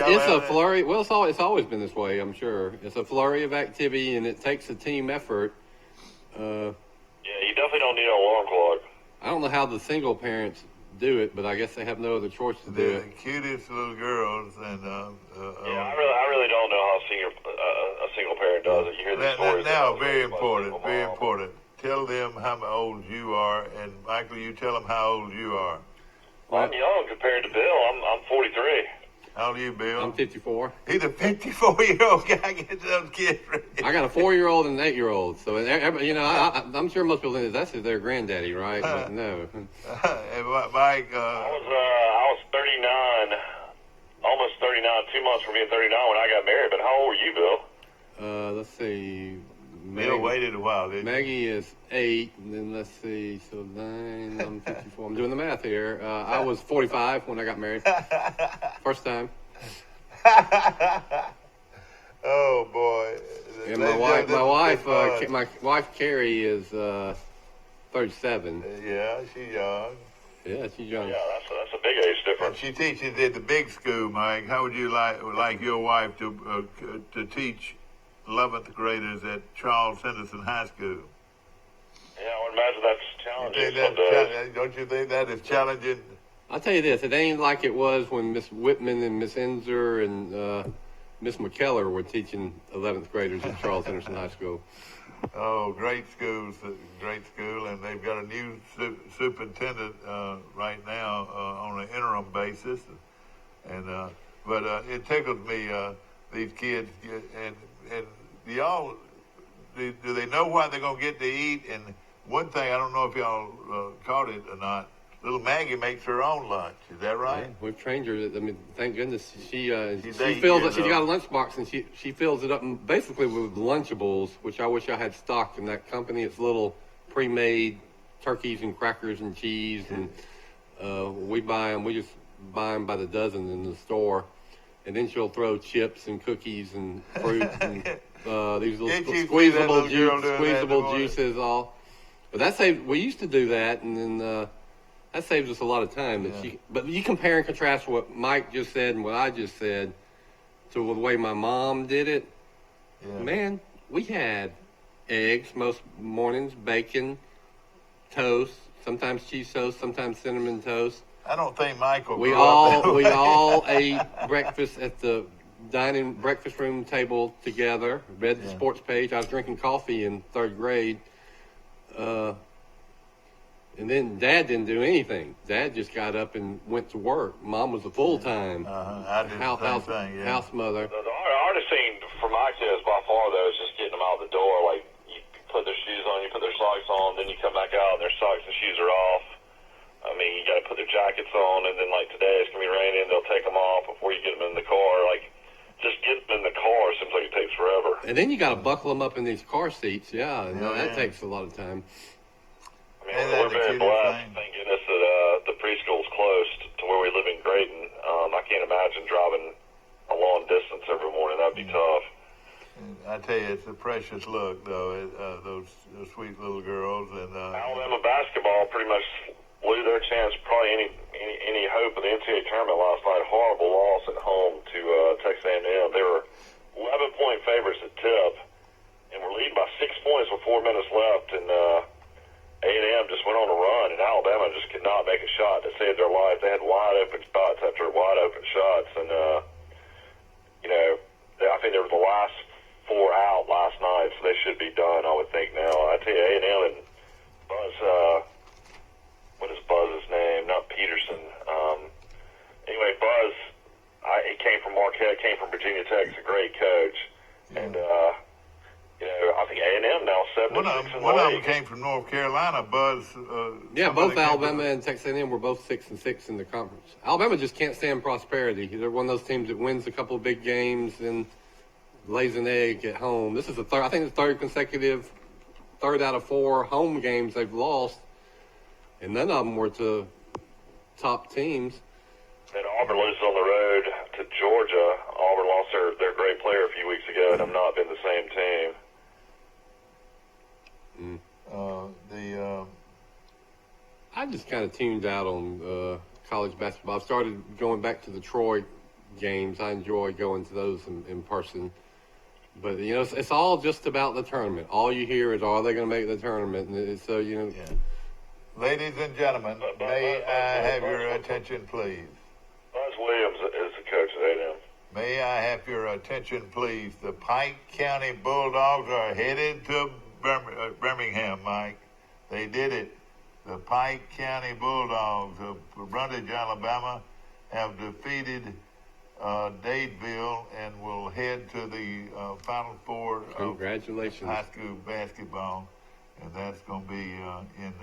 It's a flurry. Well, it's always been this way. I'm sure it's a flurry of activity, and it takes a team effort. Yeah, you definitely don't need an alarm clock. I don't know how the single parents do it, but I guess they have no other choice to do They're it. the cutest little girls, and Yeah, I really don't know how a single parent does it. You hear the stories. Now, very important. Tell them how old you are, and Michael, you tell them how old you are. I'm young compared to Bill. I'm 43. How old are you, Bill? I'm 54. He's a 54-year-old guy. Get those kids ready. I got a 4-year-old and an 8-year-old. So, I'm sure most people think that's their granddaddy, right? But no. And Mike, I was 39, almost 39, 2 months from being 39 when I got married. But how old were you, Bill? Let's see. Bill waited a while, didn't Maggie is 8, and then let's see, so 9, I'm 54. I'm doing the math here. I was 45 when I got married. First time. Oh, boy. And my wife Carrie is 37. Yeah, she's young. Yeah, she's young. Yeah, that's a big age difference. And she teaches at the big school, Mike. How would you like your wife to teach 11th graders at Charles Henderson High School? Yeah, I would imagine that's challenging. Don't you think that is challenging? I'll tell you this, it ain't like it was when Miss Whitman and Miss Enzer and Miss McKellar were teaching 11th graders at Charles Henderson High School. Oh, great school, and they've got a new superintendent right now on an interim basis, but it tickles me, these kids, and do they know what they're going to get to eat? And one thing, I don't know if y'all caught it or not, little Maggie makes her own lunch. Is that right? Yeah, we've trained her. I mean, thank goodness she fills it. She's got a lunchbox and she fills it up basically with Lunchables, which I wish I had stocked in that company. It's little pre-made turkeys and crackers and cheese, and we buy them. We just buy them by the dozen in the store, and then she'll throw chips and cookies and fruit and these little squeezable juices all. But that saved. We used to do that, and then. That saves us a lot of time. But you compare and contrast what Mike just said and what I just said to the way my mom did it. Yeah. Man, we had eggs most mornings, bacon, toast, sometimes cheese toast, sometimes cinnamon toast. I don't think Michael. We all ate breakfast at the dining breakfast room table together. Read the sports page. I was drinking coffee in 3rd grade. And then Dad didn't do anything. Dad just got up and went to work. Mom was a full-time house mother. The hardest thing for my kids by far, though, is just getting them out the door. Like, you put their shoes on, you put their socks on, then you come back out and their socks and shoes are off. I mean, you got to put their jackets on, and then, like, today it's going to be raining. They'll take them off before you get them in the car. Like, just getting them in the car seems like it takes forever. And then you got to buckle them up in these car seats. That takes a lot of time. I mean, we're very blessed. Thank goodness that the preschool's close to where we live in Grayton. I can't imagine driving a long distance every morning. That'd be tough. I tell you, it's a precious look, though. Those sweet little girls. And Alabama basketball pretty much blew their chance. Probably any hope of the NCAA tournament last night. Horrible loss at home to Texas A&M. They were 11-point favorites at tip, and were leading by 6 points with 4 minutes left, and A&M just went on a run, and Alabama just could not make a shot to save their life. They had wide-open shots after wide-open shots, and, I think they were the last 4 out last night, so they should be done, I would think now. I tell you, A&M and Buzz, what is Buzz's name? Not Peterson. Anyway, Buzz, he came from Marquette, came from Virginia Tech. He's a great coach, and, I think A&M now 7-6 One of them came from North Carolina. Buzz. Both Alabama and Texas A&M were both 6-6 in the conference. Alabama just can't stand prosperity. They're one of those teams that wins a couple of big games and lays an egg at home. This is the third. I think the third consecutive, 3rd out of 4 home games they've lost, and none of them were to top teams. And Auburn loses on the road to Georgia. Auburn lost their great player a few weeks ago and have not been the same team. I just kind of tuned out on college basketball. I started going back to the Troy games. I enjoy going to those in person. But, it's all just about the tournament. All you hear is, are they going to make the tournament? And so, Yeah. Ladies and gentlemen, may I have your attention, please? Buzz Williams is the coach at A&M. May I have your attention, please? The Pike County Bulldogs are headed to Birmingham, Mike. They did it. The Pike County Bulldogs of Brundage, Alabama, have defeated Dadeville and will head to the Final Four Congratulations. of high school basketball, and that's going to be in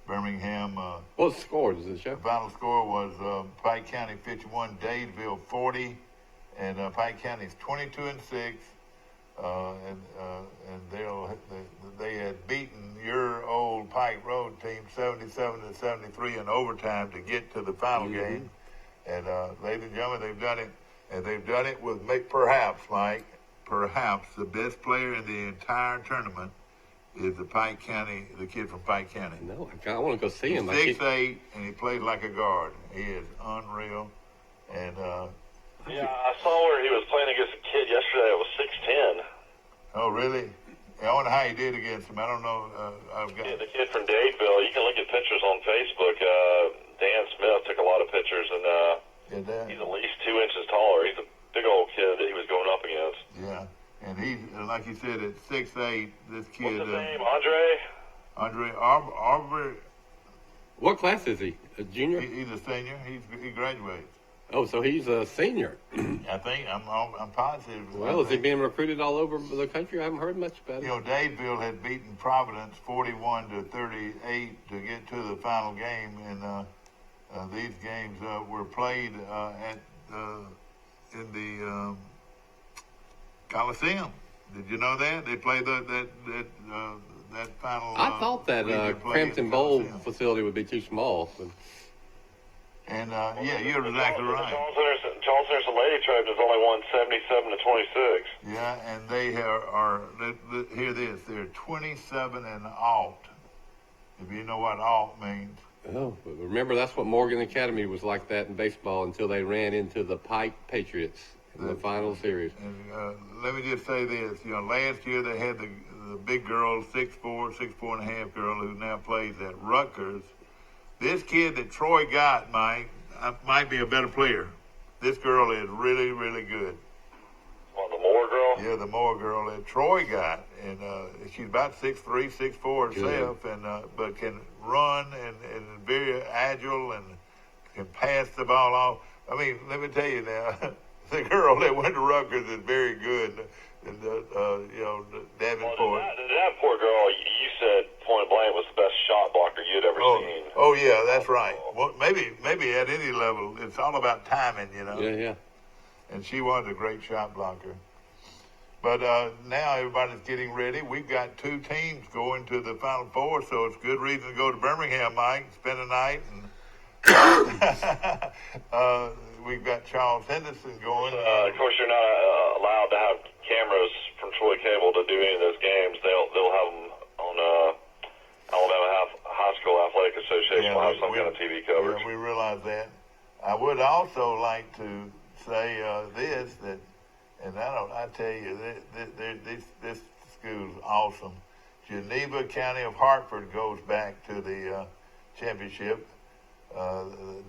Birmingham. What score does it show? The final score was Pike County 51, Dadeville 40, and Pike County is 22-6, and they had beaten your old Pike Road team 77-73 in overtime to get to the final game. And ladies and gentlemen, they've done it, and they've done it with perhaps the best player in the entire tournament is the kid from Pike County. No, I want to go see him. 6'8", and he plays like a guard. He is unreal. And yeah, I saw where he was playing against a kid yesterday that was 6'10". Oh, really? I wonder how he did against him. I don't know. Yeah, the kid from Dadeville. You can look at pictures on Facebook. Dan Smith took a lot of pictures, and he's at least 2 inches taller. He's a big old kid that he was going up against. Yeah, and he's, like you said, at 6'8", this kid. What's his name? Andre Aubrey. What class is he? A junior? He's a senior. He graduates. Oh, so he's a senior. I think I'm positive. Well, is he being recruited all over the country? I haven't heard much about it. Dadeville had beaten Providence 41-38 to get to the final game, and these games were played in the Coliseum. Did you know that they played that final? I thought that Crampton Bowl facility would be too small. But... And yeah, you're exactly right. Charles Henderson Lady Tribe has only won 77-26. Yeah, and they are hear this, they're 27-0. If you know what alt means. Oh, but remember that's what Morgan Academy was like that in baseball until they ran into the Pike Patriots in the final series. And let me just say this, last year they had the big girl, 6'4", 6'4.5" girl who now plays at Rutgers. This kid that Troy got, Mike, might be a better player. This girl is really, really good. Well, the Moore girl? Yeah, the Moore girl that Troy got. And she's about 6'3", 6'4" herself, and but can run and very agile and can pass the ball off. I mean, let me tell you now, the girl that went to Rutgers is very good. And, Davenport. Well, the Davenport girl, you said point blank was the best shot blocker you'd ever seen. Oh, yeah, that's right. Well, maybe at any level, it's all about timing, Yeah. And she was a great shot blocker. But now everybody's getting ready. We've got 2 teams going to the Final Four, so it's a good reason to go to Birmingham, Mike, spend a night. And we've got Charles Henderson going. Of course, you're not allowed to have cameras from Troy Cable to do any of those games. They'll have them on Alabama High School Athletic Association. Will have some kind of TV coverage. Yeah, we realize that. I would also like to say this, that, and I tell you, this school's awesome. Geneva County of Hartford goes back to the championship.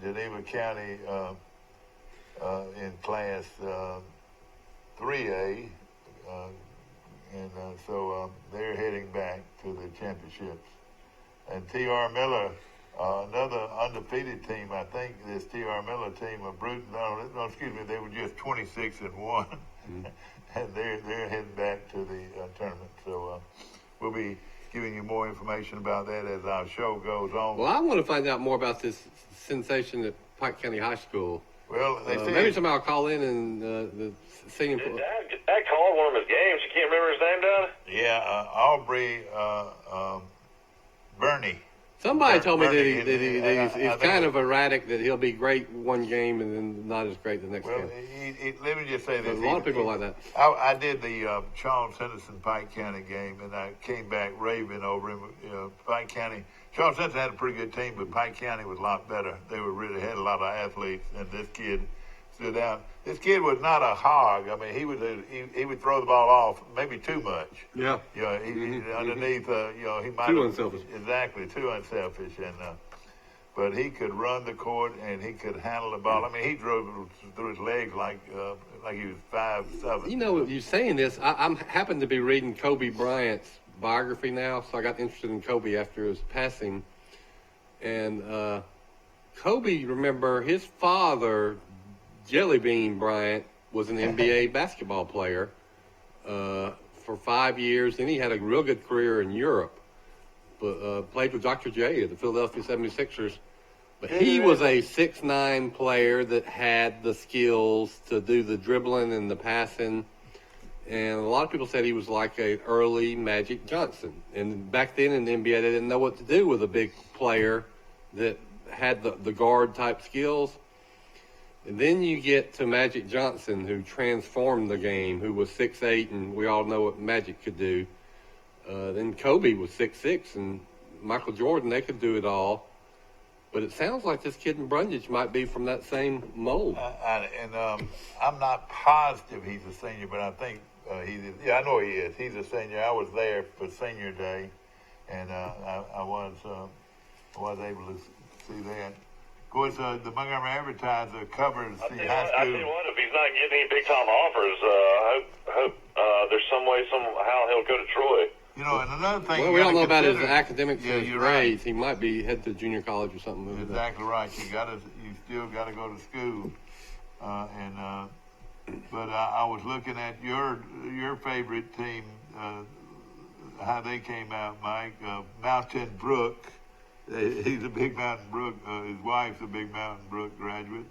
Geneva County in Class 3A, and so they're heading back to the championships. And T.R. Miller, another undefeated team, I think this T.R. Miller team of Bruton, no, excuse me, they were just 26-1, and they're heading back to the tournament. So we'll be giving you more information about that as our show goes on. Well, I want to find out more about this sensation at Pike County High School. Well, they say maybe somebody will call in and see him. Dad called one of his games. You can't remember his name, Dad? Yeah, Aubrey Bernie. Somebody told me that he's kind of erratic, that he'll be great one game and then not as great the next game. Let me just say this. A lot of people like that. I did the Charles Henderson Pike County game, and I came back raving over him. Pike County, Charles Henderson had a pretty good team, but Pike County was a lot better. They had a lot of athletes, and this kid stood out. This kid was not a hog. I mean, he would throw the ball off maybe too much. Yeah. You know, underneath, he might Too have, unselfish. Exactly, too unselfish, but he could run the court and he could handle the ball. I mean, he drove through his legs like he was 5'7". You know, you saying this, I'm happen to be reading Kobe Bryant's biography now, so I got interested in Kobe after his passing. And Kobe, remember, his father, Jelly Bean Bryant, was an NBA basketball player for 5 years. Then he had a real good career in Europe. But played with Dr. J at the Philadelphia 76ers. But he was a 6'9" player that had the skills to do the dribbling and the passing. And a lot of people said he was like an early Magic Johnson. And back then in the NBA, they didn't know what to do with a big player that had the guard-type skills. And then you get to Magic Johnson, who transformed the game, who was 6'8", and we all know what Magic could do. Then Kobe was 6'6", and Michael Jordan, they could do it all. But it sounds like this kid in Brundage might be from that same mold. I'm not positive he's a senior, but I think he is. Yeah, I know he is. He's a senior. I was there for senior day, and I was able to see that. Of course, the Montgomery Advertiser covers the high school. I tell you what, if he's not getting any big-time offers, I hope there's some way, somehow he'll go to Troy. You know, and another thing. Well, we don't know about his academics Yeah, and his you're grades. right. He might be head to junior college or something. Exactly right. You still gotta go to school, but I was looking at your favorite team, how they came out, Mike. Mountain Brook. He's a big Mountain Brook. His wife's a big Mountain Brook graduate.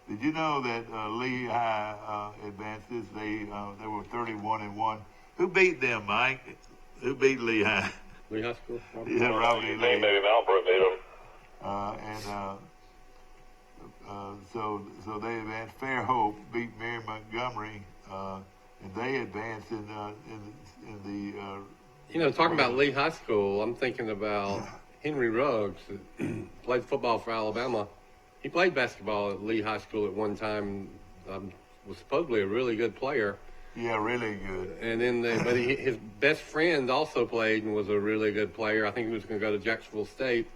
Did you know that Lehigh advances? They were 31-1. Who beat them, Mike? Who beat Lehigh? Lehigh School? Yeah, Robert E. Lee. Maybe Mount Brook beat them. So they advanced. Fairhope beat Mary Montgomery, and they advanced in the. You know, talking about Lee High School, I'm thinking about Henry Ruggs, that played football for Alabama. He played basketball at Lee High School at one time. Was supposedly a really good player. Yeah, really good. And then, his best friend also played and was a really good player. I think he was going to go to Jacksonville State.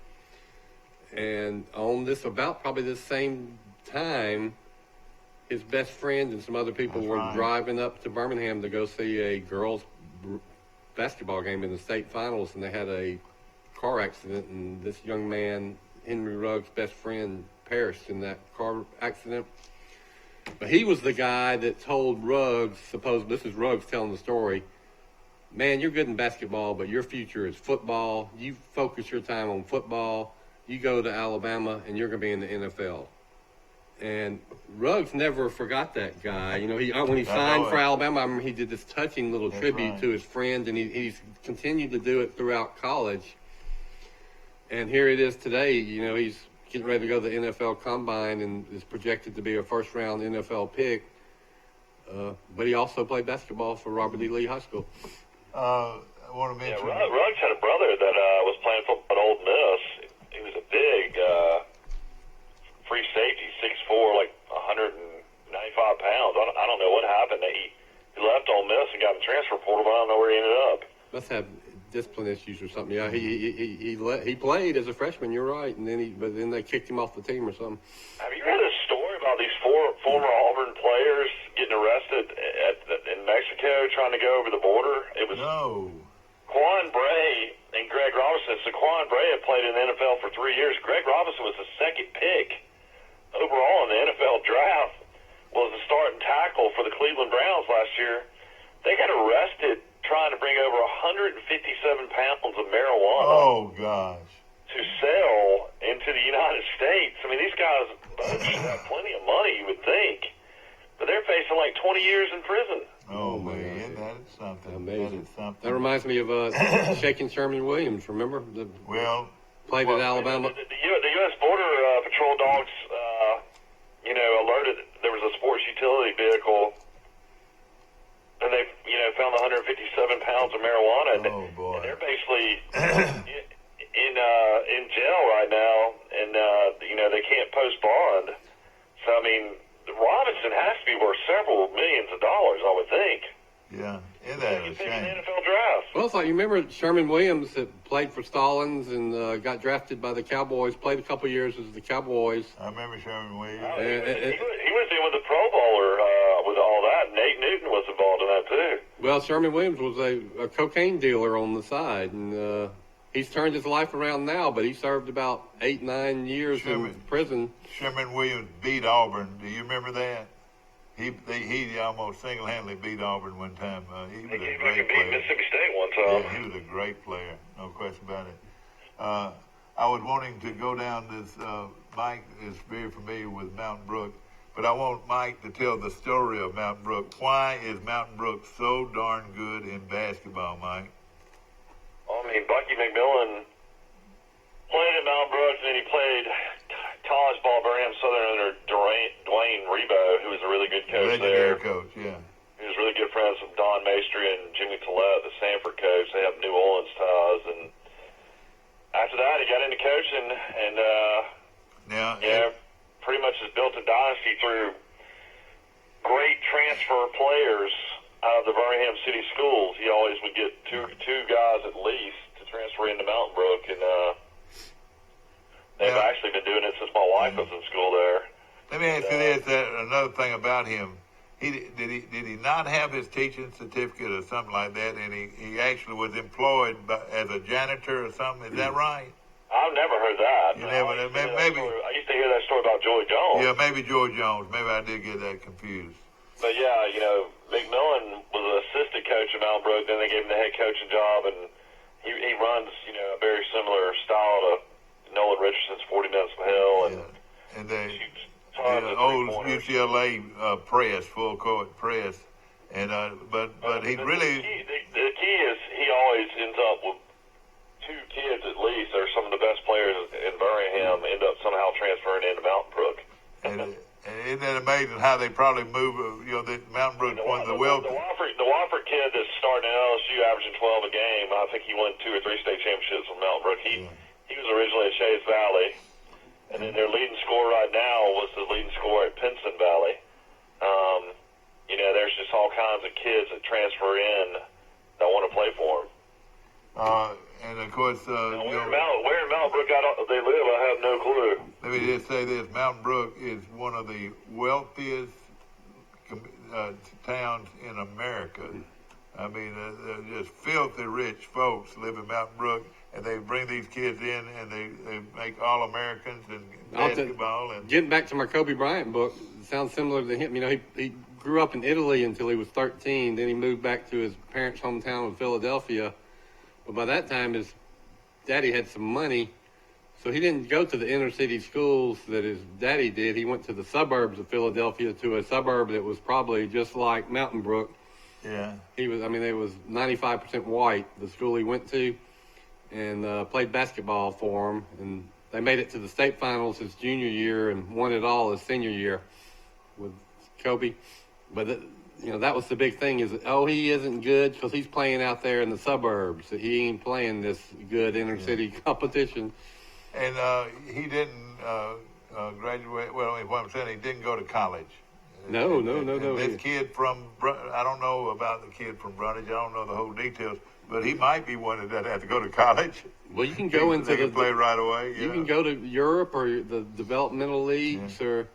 And on probably this same time, his best friend and some other people were driving up to Birmingham to go see a girls' basketball game in the state finals, and they had a car accident, and this young man, Henry Ruggs' best friend, perished in that car accident. But he was the guy that told Ruggs, this is Ruggs telling the story, man, you're good in basketball, but your future is football. You focus your time on football. You go to Alabama, and you're going to be in the NFL. And Ruggs never forgot that guy. You know, when he signed for Alabama, I remember he did this touching little tribute to his friend, and he's continued to do it throughout college. And here it is today. You know, he's getting ready to go to the NFL Combine and is projected to be a first-round NFL pick. But he also played basketball for Robert E. Lee High School. I want to mention. Yeah, Ruggs had a brother that was playing football at Ole Miss. He was a big free safety, 6'4", like 195 pounds. I don't know what happened. He left Ole Miss and got in the transfer portal, but I don't know where he ended up. Must have discipline issues or something. Yeah, he played as a freshman. You're right, and then they kicked him off the team or something. Have you read a story about these former Auburn players getting arrested in Mexico trying to go over the border? It was Quan Bray and Greg Robinson. So Quan Bray had played in the NFL for 3 years. Greg Robinson was the second pick overall in the NFL draft. Was the starting tackle for the Cleveland Browns last year. They got arrested trying to bring over 157 pounds of marijuana. Oh, gosh. To sell into the United States. I mean, these guys have plenty of money, you would think. But they're facing like 20 years in prison. Oh, man, that is something. Amazing. That is something. That reminds me of Shakin' Sherman Williams, remember? Played at Alabama. The U.S. Border Patrol dogs, alerted there was a sports utility vehicle, and they, found 157 pounds of marijuana. Oh, boy. And they're basically in jail right now, and, they can't post bond. So, I mean, Robinson has to be worth several millions of dollars, I would think. Yeah, isn't that a He's in shame? the NFL draft. Well, it's like you remember Sherman Williams that played for Stallings and got drafted by the Cowboys, played a couple years as the Cowboys. I remember Sherman Williams. He was in with the Pro Bowler with all that. Nate Newton was involved in that too. Well, Sherman Williams was a cocaine dealer on the side, and he's turned his life around now, but he served about 8-9 years in prison. Sherman Williams beat Auburn. Do you remember that? He almost single-handedly beat Auburn one time. He was a great player. Mississippi State one time. Yeah, he was a great player, no question about it. I was wanting to go down this. Mike is very familiar with Mountain Brook, but I want Mike to tell the story of Mountain Brook. Why is Mountain Brook so darn good in basketball, Mike? I mean, Bucky McMillan played at Mountain Brook, and then he played college ball at Birmingham Southern under Dwayne Rebo, who was a really good coach Legendary there. coach, yeah. He was really good friends with Don Maestri and Jimmy Tillett, the Sanford coach. They have New Orleans ties, and after that, he got into coaching, and pretty much has built a dynasty through great transfer players out of the Birmingham City schools. He always would get two guys at least to transfer into Mountain Brook, and they've actually been doing it since my wife was in school there. Let me ask you this: another thing about him. Did he not have his teaching certificate or something like that, and he actually was employed as a janitor or something? Is that right? I've never heard that. Maybe I used to hear that story about Joey Jones. Yeah, maybe Joey Jones. Maybe I did get that confused. But yeah, McMillan was an assistant coach at Mountain Brook. Then they gave him the head coaching job, and he runs a very similar style to Nolan Richardson's 40 Minutes from Hell, and the old UCLA press, full court press, and but he really. The key is he always ends up with two kids at least. They're some of the best players in Birmingham. End up somehow transferring into Mountain Brook. And isn't that amazing how they probably move? The Mountain Brook one of the Wofford kid that's starting at LSU, averaging 12 a game. I think he won 2 or 3 state championships with Mountain Brook. He was originally at Shays Valley, and then their leading scorer right now was the leading scorer at Pinson Valley. There's just all kinds of kids that transfer in that want to play for them. And of course, where in Mountain Brook they live, I have no clue. Let me just say this: Mountain Brook is one of the wealthiest towns in America. I mean, they're just filthy rich folks live in Mountain Brook, and they bring these kids in, and they make all Americans in basketball. And getting back to my Kobe Bryant book, it sounds similar to him. He grew up in Italy until he was 13. Then he moved back to his parents' hometown in Philadelphia. But by that time, his daddy had some money, so he didn't go to the inner city schools that his daddy did. He went to the suburbs of Philadelphia, to a suburb that was probably just like Mountain Brook. Yeah. It was 95% white, the school he went to, and played basketball for him. And they made it to the state finals his junior year and won it all his senior year with Kobe. But that was the big thing is, he isn't good because he's playing out there in the suburbs. He ain't playing this good inner city competition. And he didn't graduate. Well, what I'm saying, he didn't go to college. No. This kid from, I don't know about the kid from Brundage. I don't know the whole details, but he might be one that doesn't have to go to college. Well, you can go into the play right away. You can go to Europe or the developmental leagues or.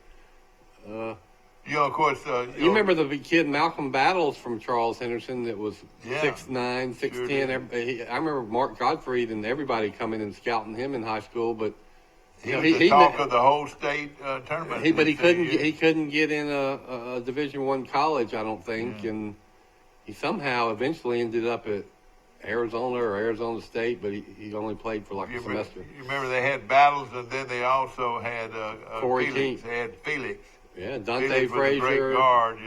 Of course. You remember the kid Malcolm Battles from Charles Henderson that was 6'9", 6'10". Sure. I remember Mark Gottfried and everybody coming and scouting him in high school, but he was the talk of the whole state tournament. He couldn't get in a Division I college, I don't think, and he somehow eventually ended up at Arizona or Arizona State, but he only played for a semester. You remember they had Battles, and then they also had Corey Felix. King. They had Felix. Yeah, Dante Felix was a Frazier. great guard,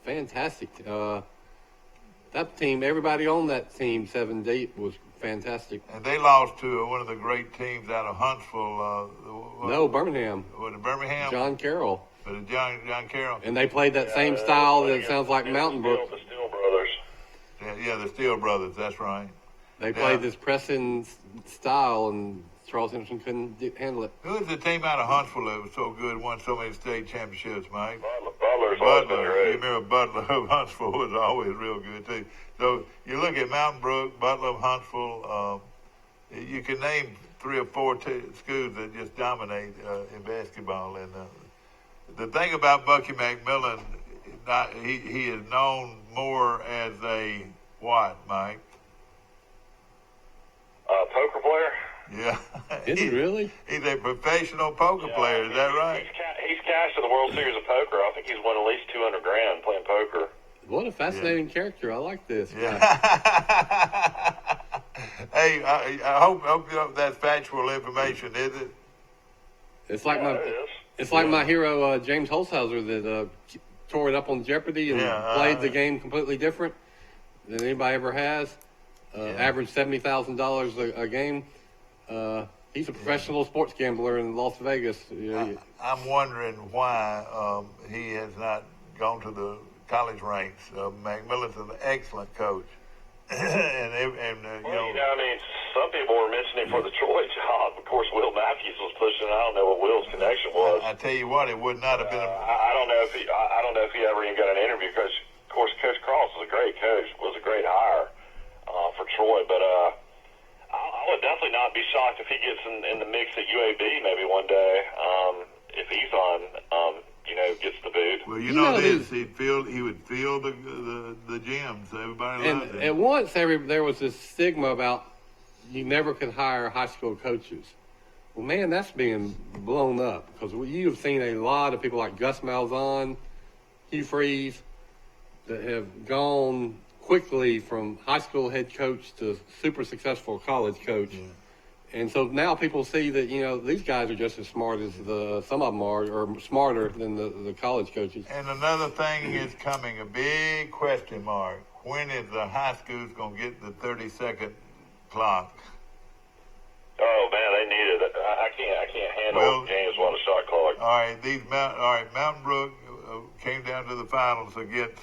Fantastic. That team, everybody on that team, 7 deep, was fantastic. And they lost to one of the great teams out of Huntsville. Birmingham. Was it Birmingham? John Carroll. Was it John Carroll? And they played that same style that sounds like Mountain Brook. The Steel Brothers. Yeah, the Steel Brothers. That's right. They played this pressing style, and Charles Henderson couldn't handle it. Who was the team out of Huntsville that was so good, won so many state championships, Mike? Butler's always been Butler. great. You remember Butler of Huntsville was always real good, too. So you look at Mountain Brook, Butler of Huntsville, you can name 3 or 4 schools that just dominate in basketball. And the thing about Bucky McMillan, he is known more as a what, Mike? Poker player? Yeah. Is he really? He's a professional poker player. Is that right? He's cashed in the World Series of Poker. I think he's won at least $200,000 playing poker. What a fascinating character. I like this. Yeah. Hey, I hope that's factual information, is it? It's like Yeah, it is. it's like my hero James Holzhauser that tore it up on Jeopardy and played the game completely different than anybody ever has. Averaged $70,000 a game. He's a professional sports gambler in Las Vegas. I'm wondering why he has not gone to the college ranks. McMillan's an excellent coach. I mean, some people were mentioning for the Troy job. Of course, Will Matthews was pushing. I don't know what Will's connection was. I tell you what, it would not have been. I don't know if he ever even got an interview. Because of course, Coach Cross was a great coach, was a great hire for Troy. But I would definitely not be shocked if he gets in the mix at UAB maybe one day. If he's on, gets the boot. Well, you know this. He would fill the gyms. Everybody loves it. At once, there was this stigma about you never could hire high school coaches. Well, man, that's being blown up because you've seen a lot of people like Gus Malzahn, Hugh Freeze, that have gone quickly from high school head coach to super successful college coach. Yeah. And so now people see that, these guys are just as smart as some of them are, or smarter than the college coaches. And another thing is coming, a big question mark. When is the high schools going to get the 30-second clock? Oh, man, they need it. I can't handle games without a shot clock. All right, Mountain Brook came down to the finals against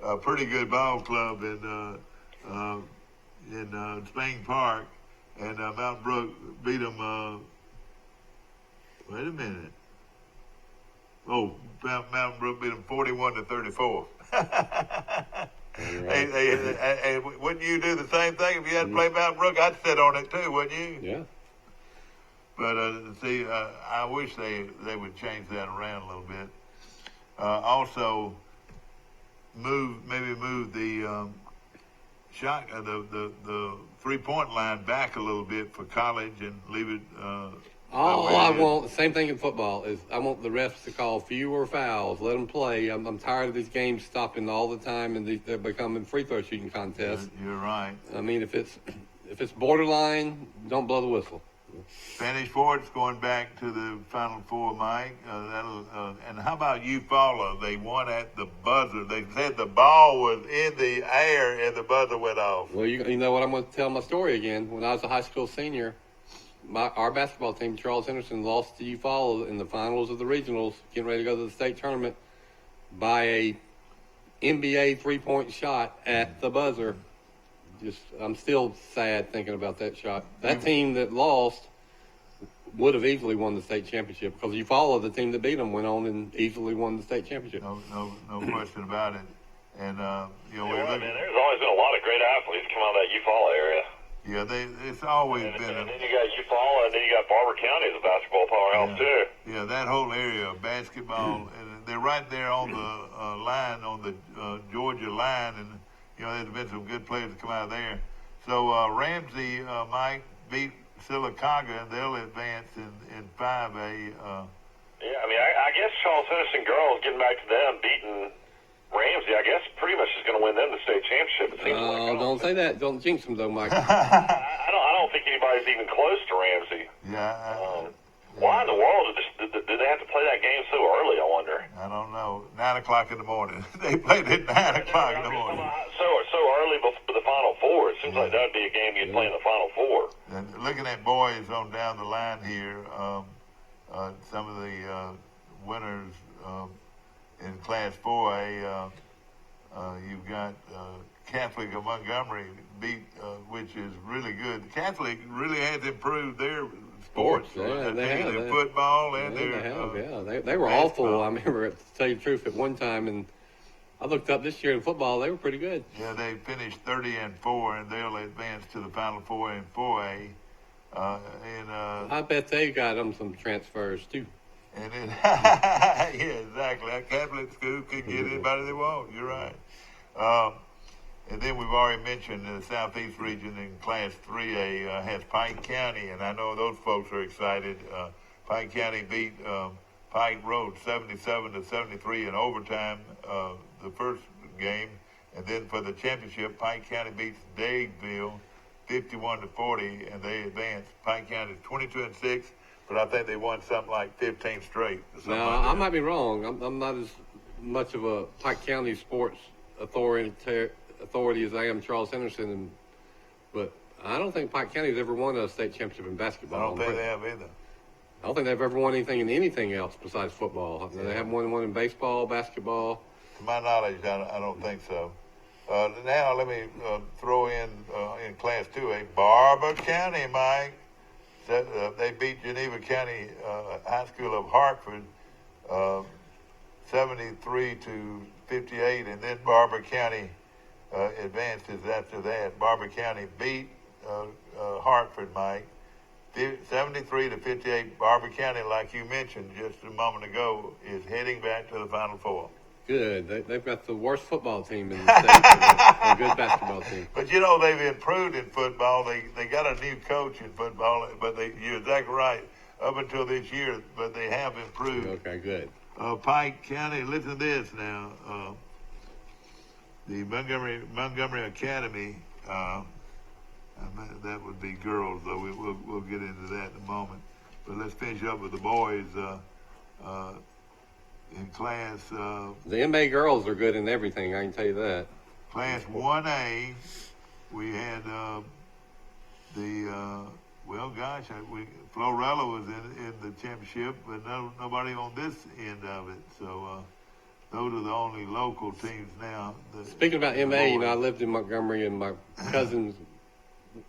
a pretty good ball club in Spain Park. And Mountain Brook beat them. Wait a minute. Oh, Mountain Brook beat them 41-34. Hey, wouldn't you do the same thing if you had to play Mountain Brook? I'd sit on it too, wouldn't you? Yeah. But I wish they would change that around a little bit. Also, move the shot the 3-point line back a little bit for college and leave it. All I want, same thing in football, is I want the refs to call fewer fouls. Let them play. I'm tired of these games stopping all the time and they're becoming free throw shooting contests. You're right. I mean, if it's borderline, don't blow the whistle. Spanish Fort's going back to the Final Four, Mike. And how about Eufaula? They won at the buzzer. They said the ball was in the air and the buzzer went off. Well, you know what? I'm going to tell my story again. When I was a high school senior, our basketball team, Charles Henderson, lost to Eufaula in the finals of the regionals, getting ready to go to the state tournament, by a NBA 3-point shot at the buzzer. I'm still sad thinking about that shot. That team that lost would have easily won the state championship because Eufaula, the team that beat them, went on and easily won the state championship. No question about it. And man, there's always been a lot of great athletes come out of that Eufaula area. Yeah, it's always been. And then you got Eufaula, and then you got Barber County as a basketball powerhouse too. Yeah, that whole area of basketball, and they're right there on the line, on the Georgia line, and there's been some good players that come out of there. So Ramsey, Mike, beat Sylacauga, and they'll advance in 5A. Yeah, I mean, I guess Charles Henderson girls, getting back to them, beating Ramsey, I guess pretty much is going to win them the state championship. It seems like. Don't say that. Don't jinx them, though, Mike. I don't think anybody's even close to Ramsey. Yeah. Why in the world did they have to play that game so early, I wonder? I don't know. 9 o'clock in the morning. They played at 9 o'clock in the morning. So early before the Final Four. It seems like that would be a game you'd play in the Final Four. And looking at boys on down the line here, some of the winners in Class 4A, you've got Catholic of Montgomery beat, which is really good. The Catholic really has improved their sports. Yeah, they have. Their football and They their have, yeah. They were basketball. awful. I remember, to tell you the truth, at one time, and I looked up this year in football, they were pretty good. Yeah, they finished 30-4, and they'll advance to the Final Four in 4A. I bet they got them some transfers too. And then, yeah, exactly. A Catholic school could get anybody they want. You're right. And then we've already mentioned the Southeast region in Class 3A has Pike County, and I know those folks are excited. Pike County beat Pike Road 77-73 in overtime the first game, and then for the championship, Pike County beats Dadeville 51-40, and they advanced. Pike County 22-6, but I think they won something like 15 straight. Now, I might be wrong. I'm not as much of a Pike County sports authority as I am Charles Henderson, but I don't think Pike County's ever won a state championship in basketball. I don't think they have either. I don't think they've ever won anything in anything else besides football. They haven't won one in baseball, basketball. To my knowledge, I don't think so. Now let me throw in Class 2A, Barber County, Mike. They beat Geneva County High School of Hartford 73-58, and then Barber County advances after that. Barber County beat Hartford, Mike, 73-58. Barber County, like you mentioned just a moment ago, is heading back to the Final Four. Good. They've got the worst football team in the state, and a good basketball team. But you know, they've improved in football. They got a new coach in football, but you're exactly right. Up until this year, but they have improved. Okay, good. Pike County, listen to this now. The Montgomery Academy, that would be girls, though. We'll get into that in a moment. But let's finish up with the boys in class. The MA girls are good in everything, I can tell you that. Class 1A, we had Florella was in the championship, but nobody on this end of it. So those are the only local teams now. Speaking about MA, I lived in Montgomery, and my cousins,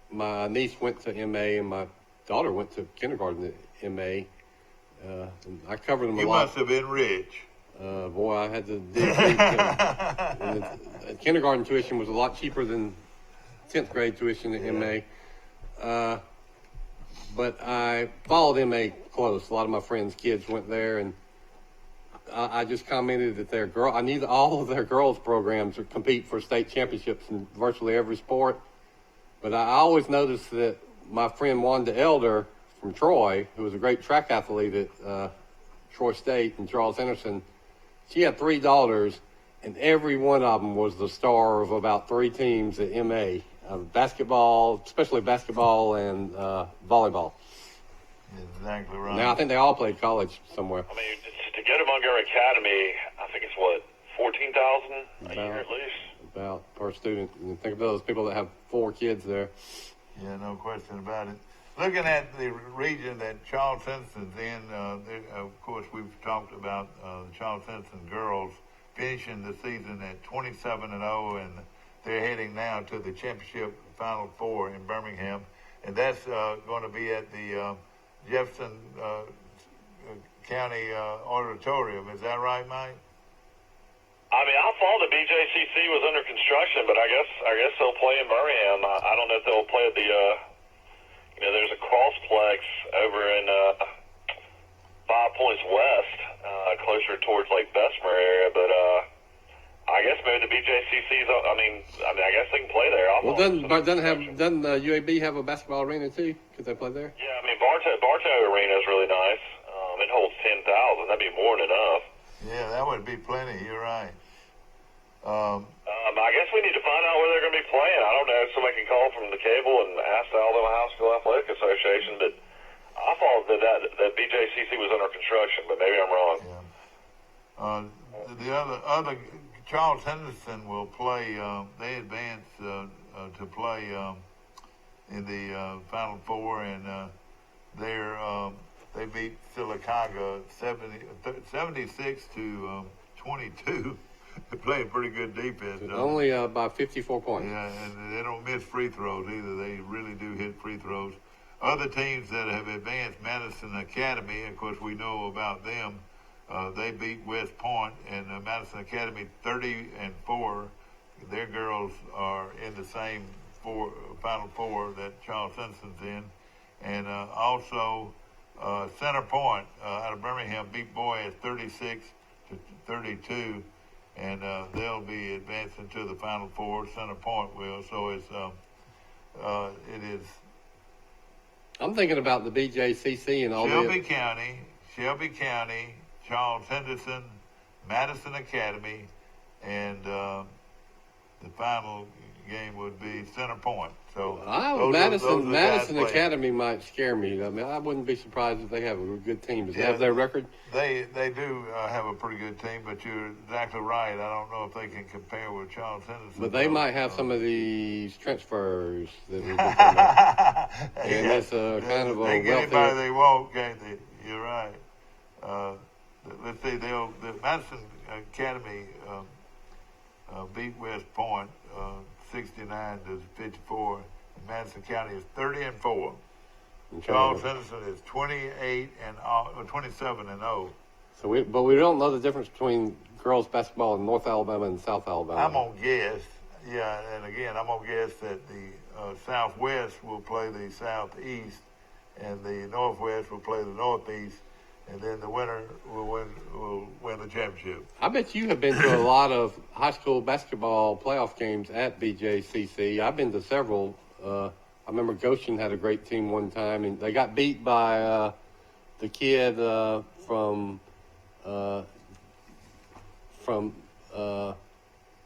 my niece went to MA, and my daughter went to kindergarten at MA. And I covered them a lot. You must have been rich. Boy, I had to dig deep. And the kindergarten tuition was a lot cheaper than 10th grade tuition at MA. But I followed MA close. A lot of my friends' kids went there, and I just commented that I need all of their girls' programs to compete for state championships in virtually every sport. But I always noticed that my friend Wanda Elder from Troy, who was a great track athlete at Troy State and Charles Henderson, she had 3 daughters, and every one of them was the star of about 3 teams at MA. Basketball, especially basketball and volleyball. Exactly right. Now, I think they all played college somewhere. I mean, to go to Montgomery Academy, I think it's $14,000 a year at least. About per student. And think of those people that have 4 kids there. Yeah, no question about it. Looking at the region that Charles Henson's in, of course, we've talked about the Charles Henson girls finishing the season at 27-0, and they're heading now to the championship Final Four in Birmingham, and that's going to be at the Jefferson County Auditorium. Is that right, Mike? I mean, I thought the BJCC was under construction, but I guess they'll play in Birmingham. I don't know if they'll play at the. There's a crossplex over in 5 Points West, closer towards Lake Bessemer area, but I guess maybe the BJCC's. I mean, I guess they can play there. Doesn't UAB have a basketball arena too? Could they play there? Yeah, I mean, Bartow Arena is really nice. It holds 10,000. That'd be more than enough. Yeah, that would be plenty. You're right. I guess we need to find out where they're going to be playing. I don't know if somebody can call from the cable and ask the Alabama High School Athletic Association, but I thought that BJCC was under construction, but maybe I'm wrong. Yeah. The other Charles Henderson will play. They advance to play in the Final Four, and they beat Sylacauga 76-22. They're playing pretty good defense. Only by 54 points. Yeah, and they don't miss free throws either. They really do hit free throws. Other teams that have advanced, Madison Academy, of course, we know about them. They beat West Point, and Madison Academy 30-4. Their girls are in the same Final Four that Charles Simpson's in, and also Center Point out of Birmingham beat Boys 36-32, and they'll be advancing to the Final Four. Center Point will. So it is. I'm thinking about the BJCC and all Shelby County, Charles Henderson, Madison Academy, and the final game would be Center Point. So Madison Academy might scare me. I mean, I wouldn't be surprised if they have a good team. Does they have their record? They do have a pretty good team, but you're exactly right. I don't know if they can compare with Charles Henderson. But they might have some of these transfers that we've been talking about. And it's kind of a they get anybody they want, can't they? You're right. Let's see, the Madison Academy beat West Point 69-54. And Madison County is 30-4. Charles Henderson is 27-0. So we don't know the difference between girls basketball in North Alabama and South Alabama. I'm gonna guess, and again, I'm gonna guess that the Southwest will play the Southeast, and the Northwest will play the Northeast, and then the winner will win the championship. I bet you have been to a lot of high school basketball playoff games at BJCC. I've been to several. I remember Goshen had a great team one time, and they got beat by the kid from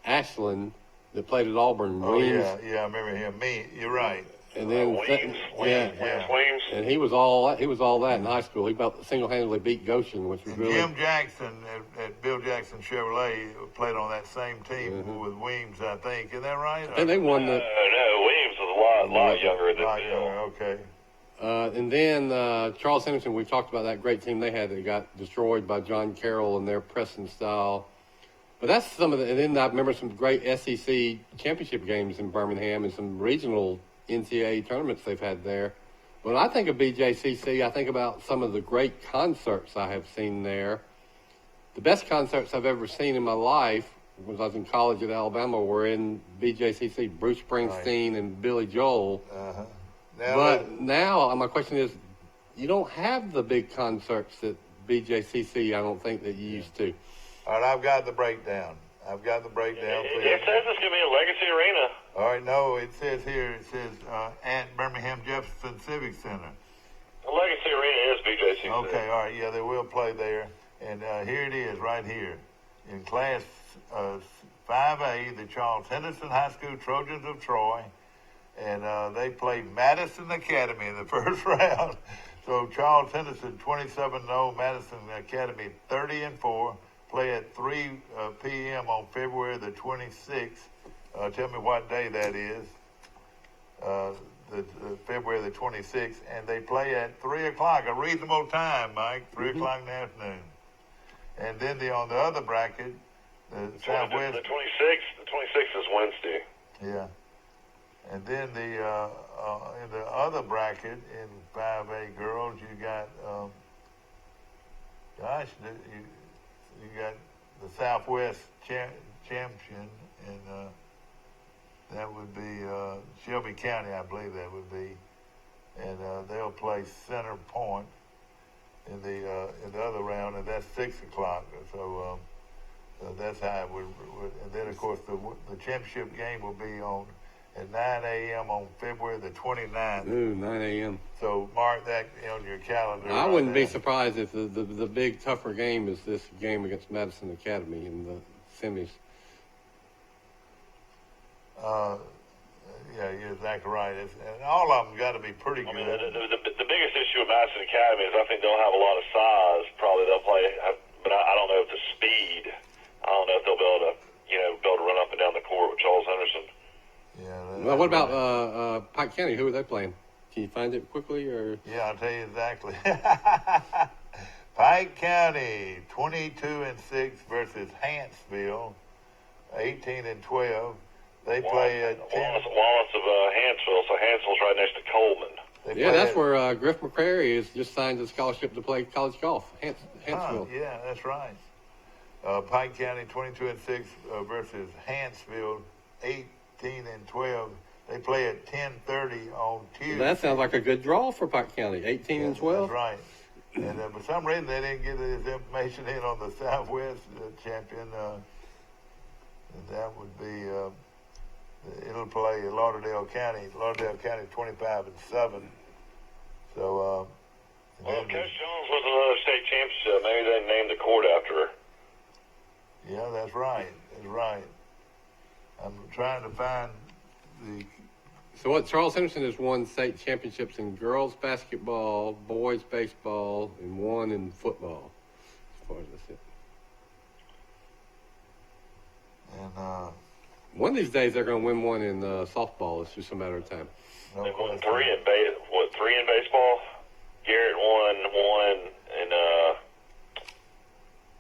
Ashland that played at Auburn. Oh, Weems. yeah, I remember him. You're right. And then Weems. and he was all that in high school. He about single-handedly beat Goshen, which was really. Jim Jackson at Bill Jackson Chevrolet played on that same team with Weems, I think. Isn't that right? And they won the. No, Weems was a lot younger than Bill. Okay. And then Charles Henderson, we talked about that great team they had that got destroyed by John Carroll and their pressing style. But that's some of the. And then I remember some great SEC championship games in Birmingham and some regional NCAA tournaments they've had there. When I think of BJCC, I think about some of the great concerts I have seen there. The best concerts I've ever seen in my life when I was in college at Alabama were in BJCC, Bruce Springsteen and Billy Joel. Uh-huh. Now my question is, you don't have the big concerts at BJCC, I don't think, that you used to. All right, I've got the breakdown. It says it's going to be a Legacy Arena. All right, no, it says at Birmingham Jefferson Civic Center. The Legacy Arena is BJCC. Okay, all right, yeah, they will play there. And here it is right here. In Class 5A, the Charles Henderson High School Trojans of Troy. And they played Madison Academy in the first round. So Charles Henderson 27-0, Madison Academy 30-4. Play at 3 p.m. on February the 26th. Tell me what day that is. February the 26th. And they play at 3 o'clock, a reasonable time, Mike, 3 o'clock in the afternoon. And then on the other bracket, the Southwest. The 26th is Wednesday. Yeah. And then in the other bracket in 5A girls, you got, you got the Southwest champion, and that would be Shelby County, I believe that would be, and they'll play Center Point in the other round, and that's 6 o'clock. So that's how it would. And then of course the championship game will be at 9 a.m. on February the 29th. Ooh, 9 a.m. So mark that on your calendar. I wouldn't be surprised if the big tougher game is this game against Madison Academy in the semis. Yeah, you're exactly right. And all of them got to be pretty good. I mean, the biggest issue with Madison Academy is I think they'll have a lot of size. Probably they'll play, but I don't know if the speed. I don't know if they'll be able to run up and down the court with Charles Henderson. Yeah. Well, what about Pike County? Who are they playing? Can you find it quickly, or? Yeah, I'll tell you exactly. Pike County 22-6 versus Hanceville 18 and 12. They play at 10. Wallace of Hansville, so Hansville's right next to Coleman. Yeah, that's where Griff McCrary is just signed a scholarship to play college golf. Hansville. Yeah, that's right. Pike County 22 and 6 versus Hansville 18 and 12. They play at 10:30 on Tuesday. That sounds like a good draw for Pike County. 18 and 12. That's right. And for some reason they didn't get this information in on the Southwest champion. That would be. It'll play Lauderdale County. Lauderdale County 25 and 7. So. Well, Coach Jones was another state championship. Maybe they named the court after her. Yeah, that's right. That's right. I'm trying to find the. So what? Charles Henderson has won state championships in girls basketball, boys baseball, and one in football. As far as that's it. And one of these days they're going to win one in softball. It's just a matter of time. No they won question. three in baseball. Garrett won one, and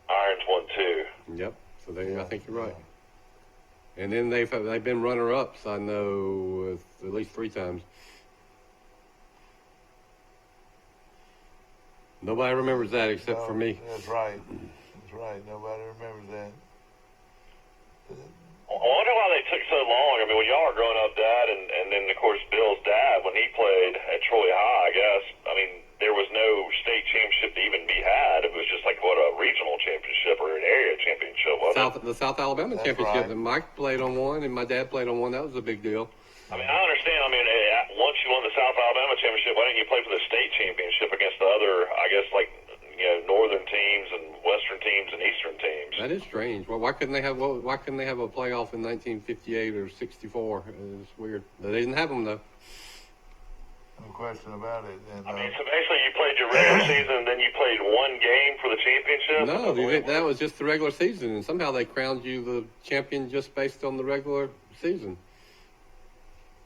Irons won 2. Yep. So I think you're right. And then they've been runner-ups. I know at least 3 times. Nobody remembers that except for me. That's right. That's right. Nobody remembers that. I wonder why they took so long. I mean, when y'all were growing up, Dad, and then, of course, Bill's dad, when he played at Troy High, I guess, I mean, there was no state championship to even be had. It was just like, a regional championship or an area championship, wasn't it? The South Alabama That's championship. right. And Mike played on one, and my dad played on one. That was a big deal. I mean, I understand. I mean, once you won the South Alabama championship, why didn't you play for the state championship against the other, I guess, like, northern teams and western teams and eastern teams? That is strange. Well, why couldn't they have a playoff in 1958 or 64? It's weird. They didn't have them though. No question about it. And, I mean, so basically you played your regular season and then you played one game for the championship? No, that was just the regular season, and somehow they crowned you the champion just based on the regular season.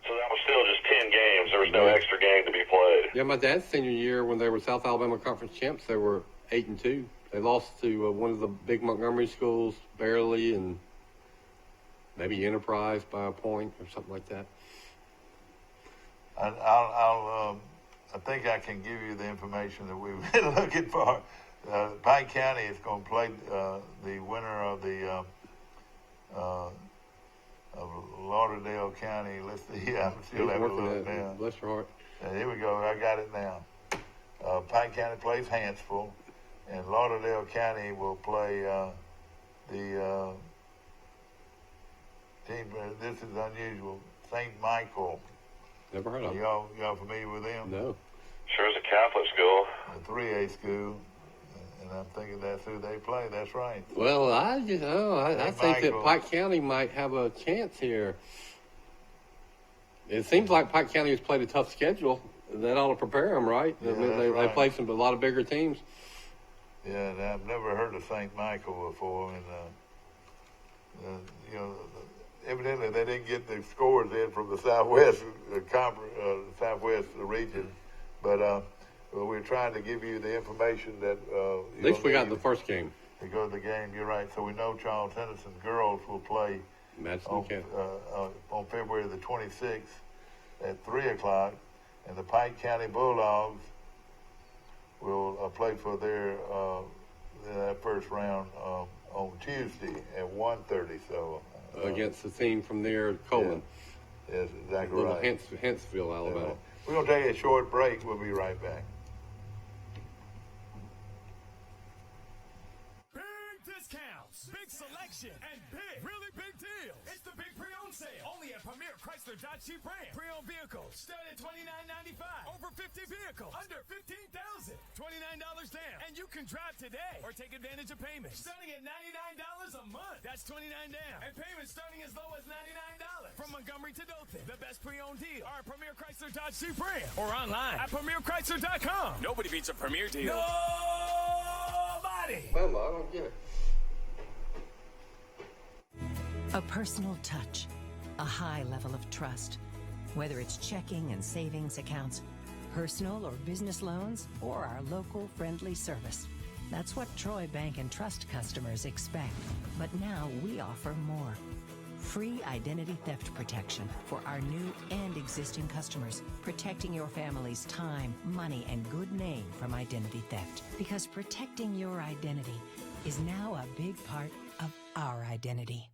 So that was still just 10 games. There was no extra game to be played. Yeah, my dad's senior year when they were South Alabama Conference champs, they were 8-2. They lost to one of the big Montgomery schools barely, and maybe Enterprise by a point or something like that. I think I can give you the information that we've been looking for. Pike County is going to play the winner of the of Lauderdale County. Let's see. I'm still having a look now. Bless your heart. Here we go. I got it now. Pike County plays Hansville, and Lauderdale County will play the team. This is unusual. St. Michael. Never heard of them. Y'all familiar with them? No. Sure is a Catholic school. A 3A school, and I'm thinking that's who they play. That's right. Well, I think that Pike County might have a chance here. It seems like Pike County has played a tough schedule. That ought to prepare them, right? Yeah, they play a lot of bigger teams. Yeah, and I've never heard of St. Michael before, and evidently they didn't get the scores in from the Southwest Southwest region, but we're trying to give you the information that. At least we got the first game. To go to the game, you're right. So we know Charles Henderson girls will play on February the 26th at 3:00, and the Pike County Bulldogs will play for their first round on Tuesday at 1:30. So against the team from there, Coleman. Yeah. Yes, exactly right. Hansville, Alabama. We're going to take a short break. We'll be right back. Big selection and really big deals. It's the big pre-owned sale. Only at Premier Chrysler Dodge Jeep Ram. Pre-owned vehicles start at $29.95. Over 50 vehicles under $15,000. $29 down. And you can drive today or take advantage of payments starting at $99 a month. That's $29 down. And payments starting as low as $99. From Montgomery to Dothan, the best pre-owned deal are at Premier Chrysler Dodge Jeep Ram or online at PremierChrysler.com. Nobody beats a Premier deal. Nobody. Well, I don't get it. A personal touch, a high level of trust. Whether it's checking and savings accounts, personal or business loans, or our local friendly service. That's what Troy Bank and Trust customers expect. But now we offer more. Free identity theft protection for our new and existing customers, protecting your family's time, money, and good name from identity theft. Because protecting your identity is now a big part of our identity.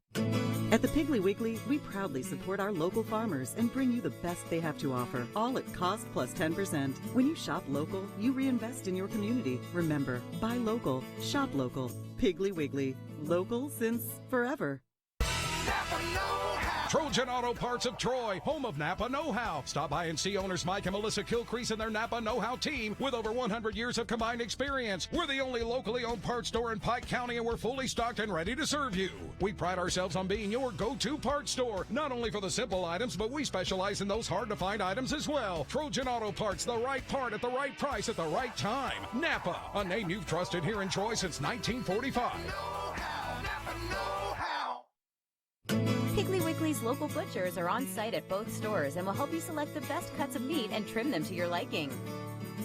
At the Piggly Wiggly, we proudly support our local farmers and bring you the best they have to offer, all at cost plus 10%. When you shop local, you reinvest in your community. Remember, buy local, shop local. Piggly Wiggly, local since forever. Trojan Auto Parts of Troy, home of Napa Know-How. Stop by and see owners Mike and Melissa Kilcrease and their Napa Know-How team with over 100 years of combined experience. We're the only locally owned parts store in Pike County, and we're fully stocked and ready to serve you. We pride ourselves on being your go-to parts store, not only for the simple items, but we specialize in those hard-to-find items as well. Trojan Auto Parts, the right part at the right price at the right time. Napa, a name you've trusted here in Troy since 1945. Piggly Wiggly's local butchers are on site at both stores and will help you select the best cuts of meat and trim them to your liking.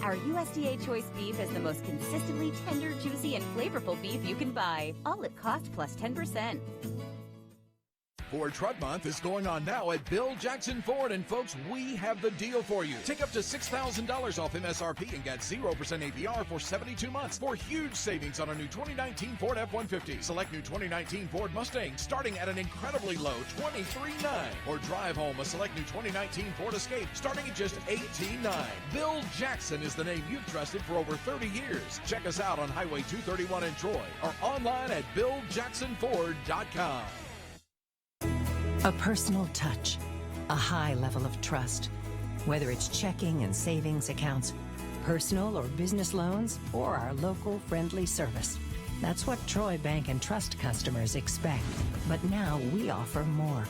Our USDA Choice beef is the most consistently tender, juicy, and flavorful beef you can buy, all at cost plus 10%. Ford Truck Month is going on now at Bill Jackson Ford, and folks, we have the deal for you. Take up to $6,000 off MSRP and get 0% APR for 72 months for huge savings on a new 2019 Ford F-150. Select new 2019 Ford Mustang starting at an incredibly low $23,900. Or drive home a select new 2019 Ford Escape starting at just $18,900. Bill Jackson is the name you've trusted for over 30 years. Check us out on Highway 231 in Troy or online at BillJacksonFord.com. A personal touch, a high level of trust. Whether it's checking and savings accounts, personal or business loans, or our local friendly service. That's what Troy Bank and Trust customers expect. But now we offer more.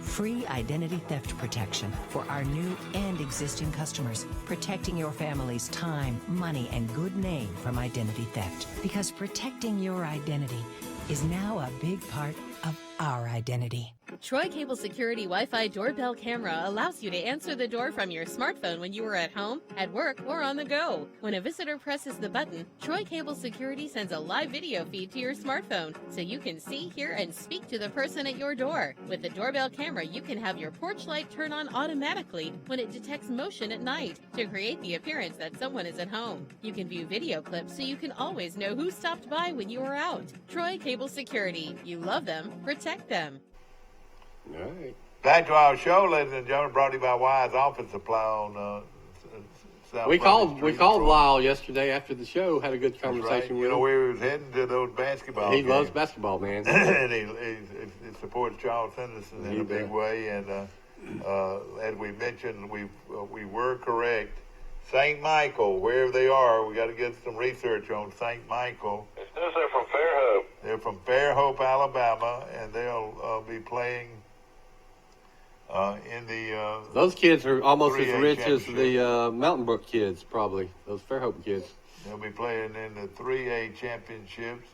Free identity theft protection for our new and existing customers, protecting your family's time, money, and good name from identity theft. Because protecting your identity is now a big part of our identity. Troy Cable Security Wi-Fi doorbell camera allows you to answer the door from your smartphone when you are at home, at work, or on the go. When a visitor presses the button, Troy Cable Security sends a live video feed to your smartphone so you can see, hear, and speak to the person at your door. With the doorbell camera, you can have your porch light turn on automatically when it detects motion at night to create the appearance that someone is at home. You can view video clips so you can always know who stopped by when you are out. Troy Cable Security. You love them, protect them. All right. Back to our show, ladies and gentlemen, brought to you by Wise Office Supply on South We Pleasant called Street. Lyle yesterday after the show. Had a good Right. conversation with You know, him. we was heading to those basketball He games. loves basketball, man. And he supports Charles Henderson in You a big bet. way. And as we mentioned, we were correct. St. Michael, wherever they are, we got to get some research on St. Michael. It says they're from Fairhope. They're from Fairhope, Alabama, and they'll be playing in the Those kids are almost as 3A rich as championship. the Mountain Brook kids, probably. Those Fairhope kids. They'll be playing in the 3A championships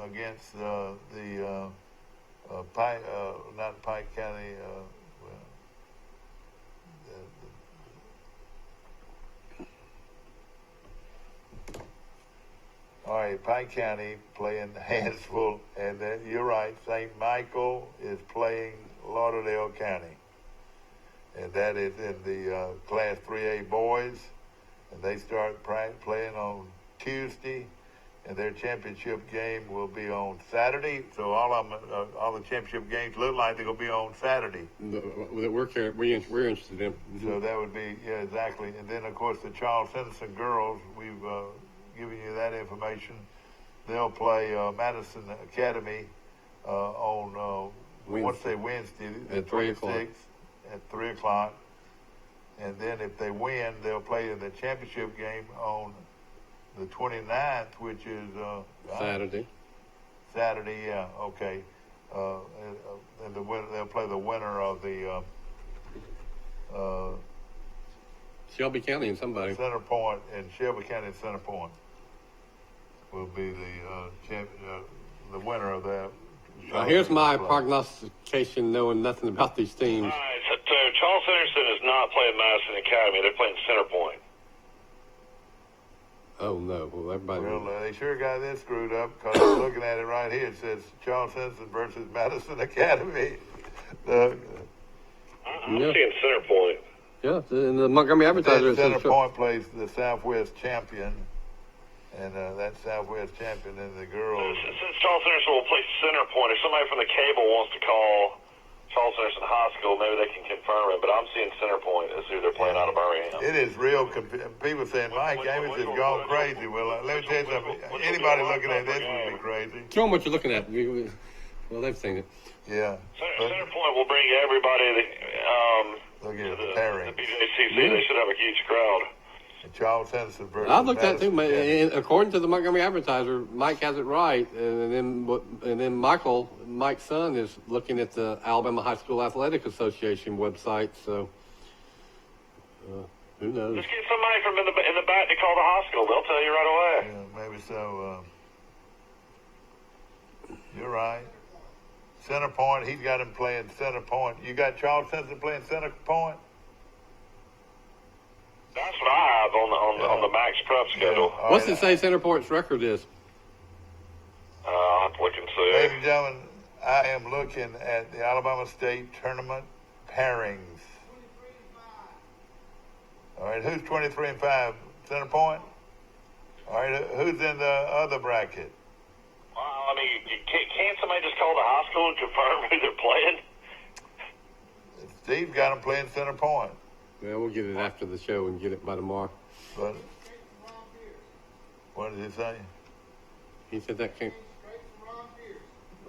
against the not Pike County. All right, Pike County playing Hansville, and then you're right. St. Michael is playing Lauderdale County, and that is in the Class 3A boys, and they start playing on Tuesday, and their championship game will be on Saturday. So all the championship games look like they're gonna be on Saturday. That we're interested in. So that would be, yeah, exactly. And then, of course, the Charles Henderson girls, we've given you that information. They'll play Madison Academy on, Wednesday, At 3 o'clock. at 3 o'clock. And then if they win, they'll play in the championship game on the 29th, which is Saturday. Saturday, yeah, okay. And they'll play the winner of the Shelby County and somebody. Center Point, and Shelby County Center Point will be the winner of that. Here's my prognostication, knowing nothing about these teams. All right, so Charles Henderson is not playing Madison Academy. They're playing Center Point. Oh, no. Well, everybody... Well, they sure got this screwed up because I'm looking at it right here. It says Charles Henson versus Madison Academy. I'm seeing Center Point. Yeah, in the Montgomery Advertiser. Center Point plays the Southwest champion, and that Southwest champion and the girls. Since Charles Henderson will play Center Point, if somebody from the cable wants to call Charles Henderson High School, maybe they can confirm it, but I'm seeing Center Point as who they're playing out of Birmingham. It is real. People saying, Mike, Amos has gone crazy. Well, let me tell you something. Anybody looking at this would be crazy. Show them what you're looking at. Well, they've seen it. Yeah. Center Point will bring everybody look at the pairings. BJCC. They should have a huge crowd. And Charles Henderson versus I looked at it too. Madison. According to the Montgomery Advertiser, Mike has it right, and then Mike's son, is looking at the Alabama High School Athletic Association website. So who knows? Just get somebody from in the back to call the high school. They'll tell you right away. Yeah, maybe so. You're right. Center Point. He's got him playing Center Point. You got Charles Henderson playing Center Point. That's what I have on the max prep schedule. Yeah. What's it say Center Point's record is? I'll have to look and see. Ladies and gentlemen, I am looking at the Alabama State Tournament pairings. All right, who's 23-5? Center Point? All right, who's in the other bracket? Well, I mean, can't somebody just call the high school and confirm who they're playing? Steve's got them playing Center Point. Well, we'll get it after the show and get it by tomorrow. But what did he say? He said that came...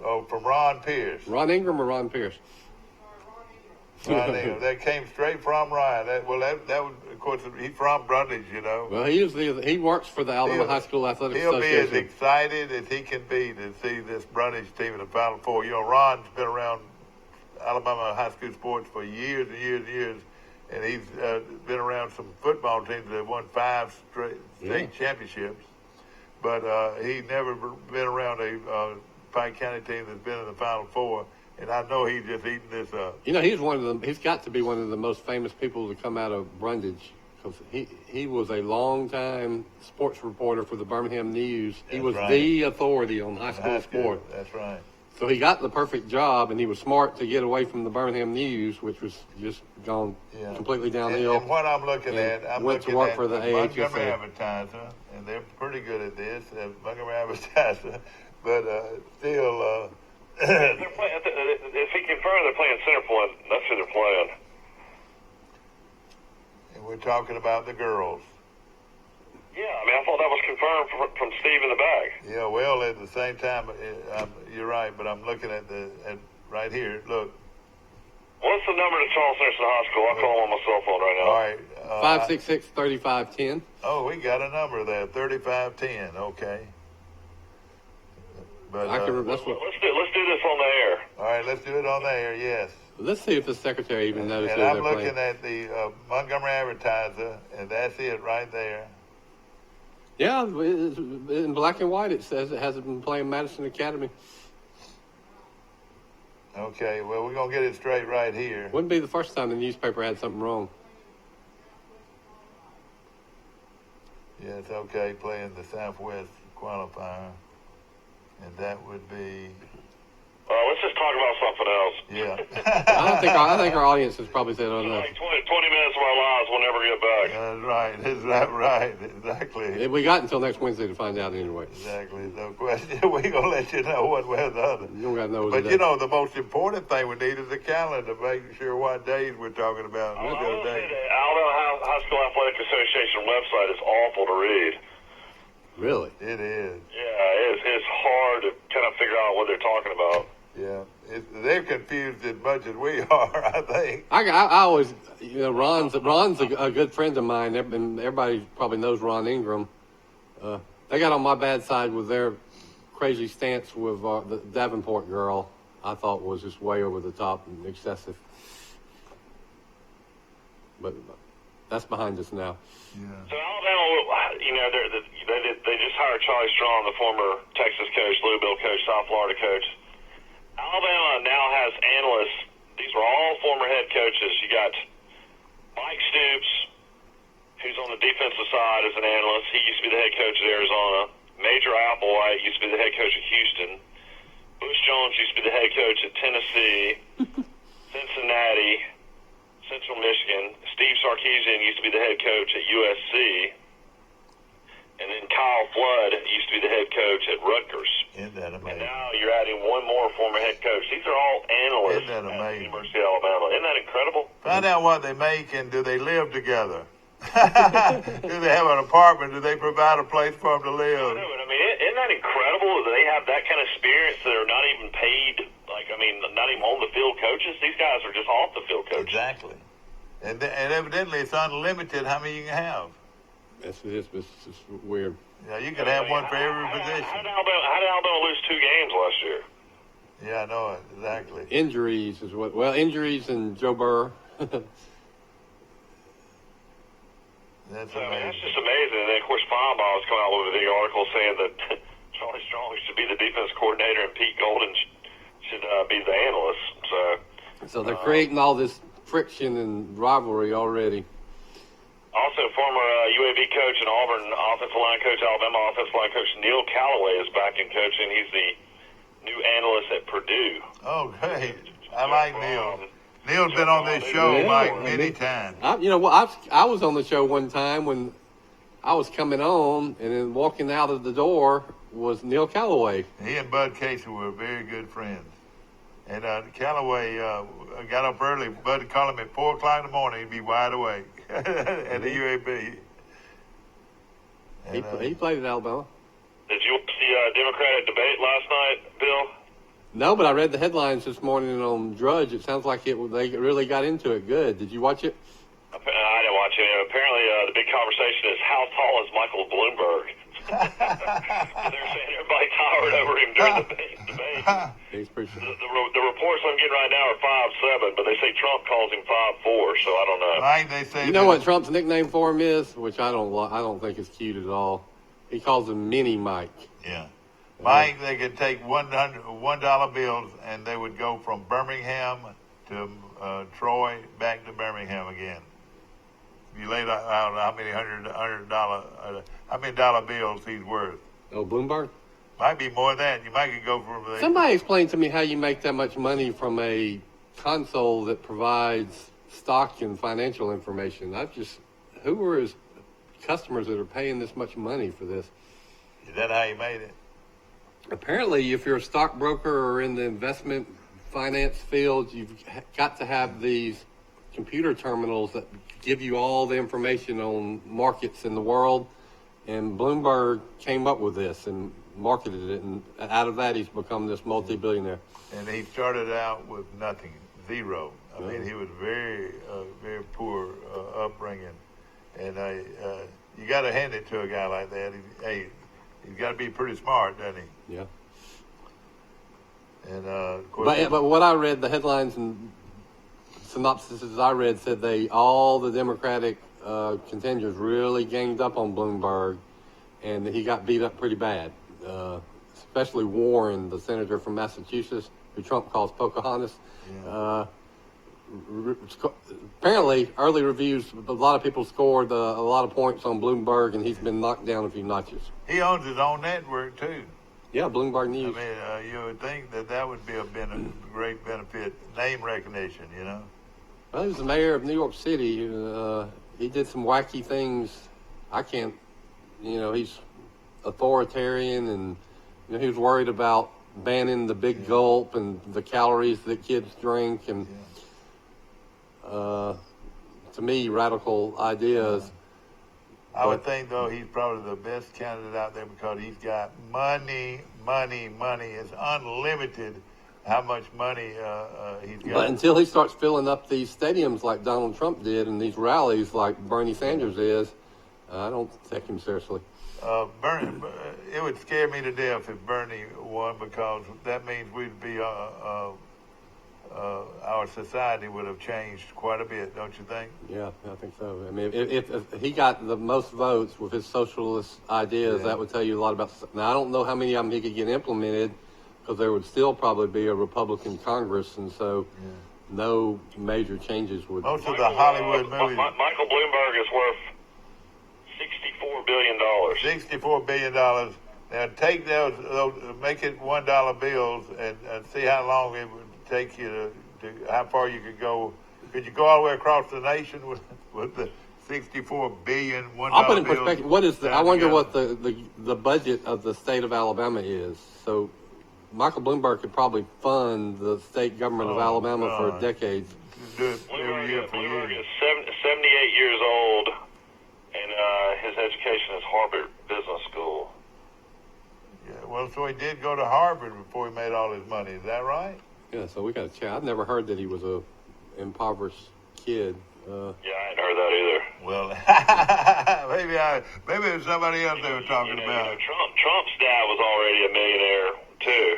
Oh, from Ron Pierce. Ron Ingram or Ron Pierce? Ron Ingram. That came straight from Ryan. That would, of course, he's from Brundage, you know. Well, he works for the Alabama High School Athletic Association. He'll be as excited as he can be to see this Brundage team in the Final Four. You know, Ron's been around Alabama high school sports for years and years and years. And he's been around some football teams that won 5 straight state championships. But he's never been around a Pike County team that's been in the Final Four. And I know he's just eating this up. You know, he's got to be one of the most famous people to come out of Brundage. Because he was a long-time sports reporter for the Birmingham News. He was the authority on high school sport. That's right. So he got the perfect job, and he was smart to get away from the Birmingham News, which was just gone completely downhill. And what I'm looking at, I'm went looking to work at for the Montgomery AHSA. Advertiser, and they're pretty good at this, Montgomery Advertiser. But still, if he confirmed they're playing Center Point, that's who they're playing. And we're talking about the girls. Yeah, I mean, I thought that was confirmed from Steve in the back. Yeah, well, at the same time, you're right, but I'm looking at right here. Look. What's the number to Charles Henderson High School? I'll call him on my cell phone right now. All right. 566-3510. Oh, we got a number there, 3510. Okay. But let's do this on the air. All right, let's do it on the air. Yes. Let's see if the secretary even knows who and they're I'm looking playing. at the Montgomery Advertiser, and that's it right there. Yeah, in black and white it says it hasn't been playing Madison Academy. Okay, well, we're going to get it straight right here. Wouldn't be the first time the newspaper had something wrong. Yeah, it's okay, playing the Southwest qualifier. And that would be... Let's just talk about something else. Yeah. I think our audience has probably said, oh, no. Like 20 minutes of our lives we'll never get back. That's right. Is that right? Exactly. We got until next Wednesday to find out anyway. Exactly. No question. We're going to let you know one way or the other. You don't got to know But, you know, the most important thing we need is a calendar to make sure what days we're talking about. The Alabama High School Athletic Association website is awful to read. Really? It is. Yeah, it's hard to kind of figure out what they're talking about. Yeah, they're confused as much as we are, I think. I always, you know, Ron's a good friend of mine, and everybody probably knows Ron Ingram. They got on my bad side with their crazy stance with the Davenport girl. I thought was just way over the top and excessive. But that's behind us now. Yeah. So Alabama, you know, they just hired Charlie Strong, the former Texas coach, Louisville coach, South Florida coach. Alabama now has analysts. These were all former head coaches. You got Mike Stoops, who's on the defensive side as an analyst. He used to be the head coach at Arizona. Major Applewhite used to be the head coach at Houston. Bush Jones used to be the head coach at Tennessee, Cincinnati, Central Michigan. Steve Sarkisian used to be the head coach at USC. And then Kyle Flood used to be the head coach at Rutgers. Isn't that amazing? And now you're adding one more former head coach. These are all analysts Isn't that at amazing? the University of Alabama. Isn't that incredible? Find out what they make and do they live together? Do they have an apartment? Do they provide a place for them to live? I mean, isn't that incredible that they have that kind of experience that are not even paid, not even on the field coaches? These guys are just off the field coaches. Exactly. And evidently it's unlimited how many you can have. It's weird. Yeah, you could have one for every position. How did Alabama lose 2 games last year? Yeah, I know it. Exactly. Injuries is what. Well, injuries and Joe Burrow. That's I mean, amazing. that's just amazing. And then, of course, Feinbaum was coming out with a big article saying that Charlie Strong should be the defense coordinator and Pete Golden should be the analyst. So they're creating all this friction and rivalry already. Also, former UAB coach and Auburn offensive line coach, Alabama offensive line coach Neil Callaway is back in coaching. He's the new analyst at Purdue. Oh, great. I like Neil. Neil's been on this show, Mike, many times. I was on the show one time when I was coming on, and then walking out of the door was Neil Callaway. He and Bud Casey were very good friends. And Callaway got up early. Bud would call him at 4 o'clock in the morning. He'd be wide awake at the UAB. And, He played at Alabama. Did you see Democratic debate last night, Bill? No, but I read the headlines this morning on Drudge. It sounds like they really got into it good. Did you watch it? I didn't watch it. Apparently, the big conversation is how tall is Michael Bloomberg? They're saying everybody towered over him during the debate. He's pretty sure. The reports I'm getting right now are 5'7", but they say Trump calls him 5'4", so I don't know. Right, they say. You know what Trump's nickname for him is, which I don't think is cute at all. He calls him Mini Mike. Yeah. Mike, they could take $1 bills and they would go from Birmingham to Troy back to Birmingham again. You laid out how many how many dollar bills he's worth. Oh, Bloomberg? Might be more than that. You might could go from. Somebody explain to me how you make that much money from a console that provides stock and financial information. Who are his customers that are paying this much money for this? Is that how you made it? Apparently, if you're a stockbroker or in the investment finance field, you've got to have these computer terminals that give you all the information on markets in the world. And Bloomberg came up with this and marketed it. And out of that, he's become this multi-billionaire. And he started out with nothing, zero. I mean, he was very poor upbringing. And you got to hand it to a guy like that. He's got to be pretty smart, doesn't he? Yeah. And of course, but what I read, the headlines and synopsises I read said all the Democratic contenders really ganged up on Bloomberg, and he got beat up pretty bad. Especially Warren, the senator from Massachusetts, who Trump calls Pocahontas. Yeah. Apparently, early reviews, a lot of people scored a lot of points on Bloomberg, and he's been knocked down a few notches. He owns his own network, too. Yeah, Bloomberg News. I mean, you would think that would be a great benefit, name recognition, you know? Well, he was the mayor of New York City. He did some wacky things. He's authoritarian, and he was worried about banning the big gulp and the calories that kids drink, and to me, radical ideas. I would think, though, he's probably the best candidate out there because he's got money. It's unlimited how much money he's got. But until he starts filling up these stadiums like Donald Trump did and these rallies like Bernie Sanders is, I don't take him seriously. Bernie, it would scare me to death if Bernie won because that means we'd be our society would have changed quite a bit, don't you think? Yeah, I think so. I mean, if he got the most votes with his socialist ideas, that would tell you a lot about. Now, I don't know how many of them he could get implemented because there would still probably be a Republican Congress, and so no major changes would. Most of the Hollywood movies. Michael Bloomberg is worth $64 billion. $64 billion. Now take those make it $1 bills and see how long it would take you to how far you could go. Could you go all the way across the nation with the 64 billion $1 I'll put in bills? perspective. What is I wonder together? what the budget of the state of Alabama is. So Michael Bloomberg could probably fund the state government of Alabama for decades. Do it every year for Bloomberg years. is 78 years old, and his education is Harvard Business School. Yeah, well, so he did go to Harvard before he made all his money. Is that right? Yeah, so we got to check. I've never heard that he was a impoverished kid. Yeah, I hadn't heard that either. Well, maybe it was somebody else they were talking about. Trump's dad was already a millionaire too.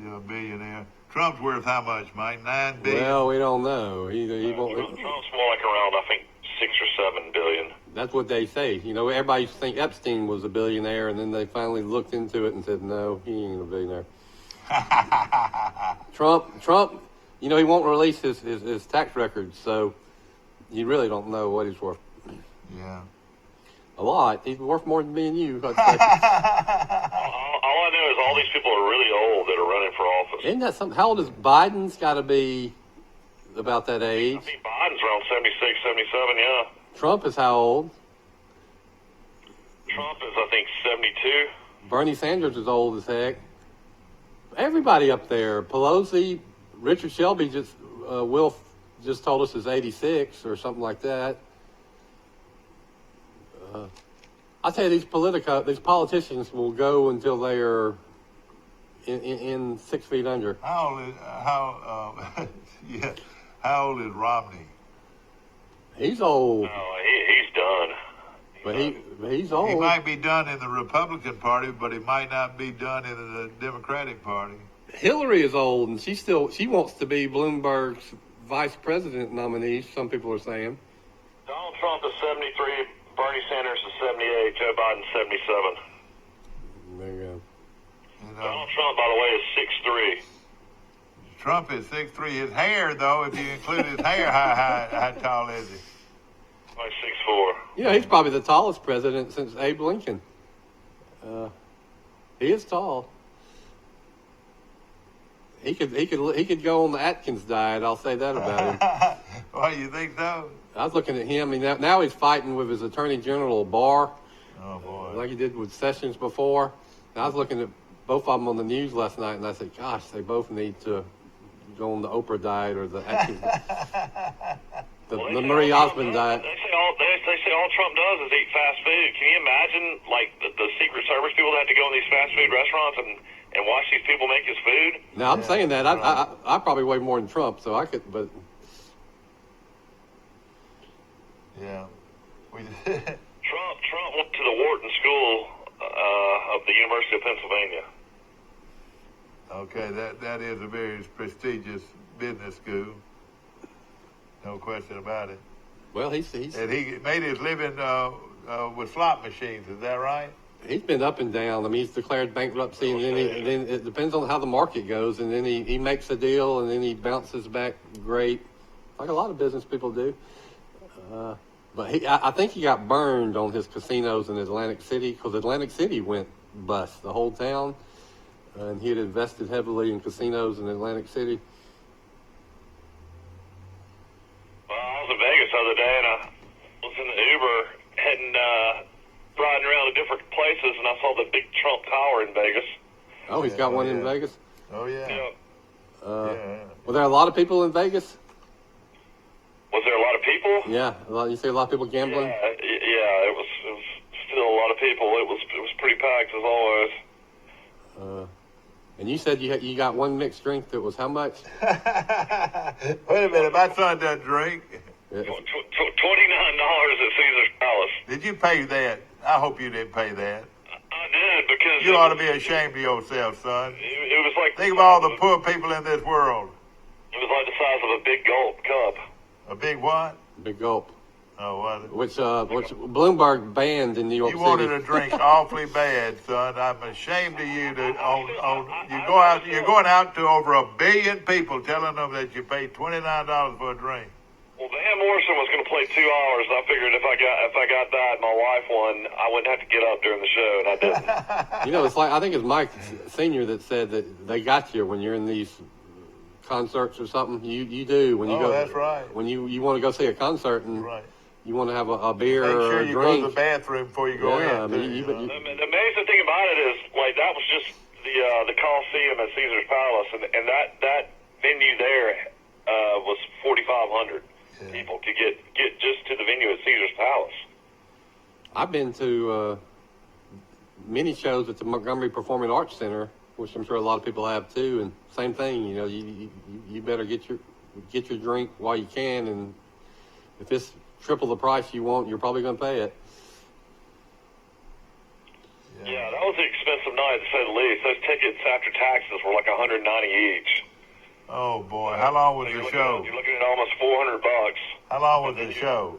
Yeah, a billionaire. Trump's worth how much, Mike? $9 billion. Well, we don't know. He won't. Trump's more like around, I think, 6 or 7 billion. That's what they say. You know, everybody used to think Epstein was a billionaire, and then they finally looked into it and said, no, he ain't a billionaire. Trump, you know, he won't release his tax records, so you really don't know what he's worth. Yeah. A lot. He's worth more than me and you, I'd say. All I know is all these people are really old that are running for office. Isn't that something? How old is Biden's got to be about that age? I think Biden's around 76, 77, yeah. Trump is how old? Trump is, I think, 72. Bernie Sanders is old as heck. Everybody up there. Pelosi, Richard Shelby Will just told us is 86 or something like that. I'll tell you, these politicians will go until they are in 6 feet under. How old is Romney? He's old. No, he's done. But he's old. He might be done in the Republican Party, but he might not be done in the Democratic Party. Hillary is old, and she wants to be Bloomberg's vice president nominee, some people are saying. Donald Trump is 73, Bernie Sanders is 78, Joe Biden 77. There you go. Donald Trump, by the way, is 6'3". Trump is 6'3". His hair, though, if you include his hair, how tall is he? Like 6'4". Yeah, he's probably the tallest president since Abe Lincoln. He is tall. He could go on the Atkins diet. I'll say that about him. Why, you think so? I was looking at him. I mean, now he's fighting with his attorney general Barr. Oh boy! Like he did with Sessions before. And I was looking at both of them on the news last night, and I said, "Gosh, they both need to go on the Oprah diet or the Atkins, the Marie Osmond diet." They say all Trump does is eat fast food. Can you imagine, like the Secret Service people that have to go in these fast food restaurants and watch these people make his food? Now I'm saying that I probably weigh more than Trump, so I could, but yeah, Trump went to the Wharton School of the University of Pennsylvania. Okay, that is a very prestigious business school. No question about it. Well, and he made his living with slot machines. Is that right? He's been up and down. I mean, he's declared bankruptcy, and then it depends on how the market goes, and then he makes a deal, and then he bounces back great, like a lot of business people do. But I think he got burned on his casinos in Atlantic City, because Atlantic City went bust, the whole town, and he had invested heavily in casinos in Atlantic City. Well, I was in Vegas the other day, and I was in the Uber heading, riding around to different places, and I saw the big Trump Tower in Vegas. Oh, he's got one in Vegas? Oh, yeah. Yeah. Were there a lot of people in Vegas? Was there a lot of people? Yeah, you see a lot of people gambling? Yeah, it was still a lot of people. It was pretty packed as always. And you said you got one mixed drink that was how much? Wait a minute, my son doesn't drink. $29 at Caesar's Palace. Did you pay that? I hope you didn't pay that. I did, because you ought to be ashamed of yourself, son. It was like think of all the poor people in this world. It was like the size of a big gulp cup. A big what? Big gulp. Oh, was it? Which Bloomberg banned in New York City. You wanted a drink awfully bad, son. I'm ashamed of you. You're going out to over 1 billion people telling them that you paid $29 for a drink. Well, they Graham Morrison was going to play 2 hours, and I figured if I got that, my wife won, I wouldn't have to get up during the show, and I didn't. You know, it's like I think it's Mike Senior that said that they got you when you're in these concerts or something. You do when you go. That's right. When you want to go see a concert and you want to have a beer Make or sure a you drink. go to the bathroom before you go in. I mean, too, The amazing thing about it is, like, that was just the Coliseum at Caesar's Palace, and that venue there was 4,500 people could get just to the venue at Caesar's Palace. I've been to many shows at the Montgomery Performing Arts Center, which I'm sure a lot of people have too. And same thing, you know, you better get your drink while you can, and if it's triple the price you want, you're probably going to pay it. Yeah, that was an expensive night to say the least. Those tickets after taxes were like $190 each. Oh boy, how long was the show? You're looking at almost $400. How long was the show?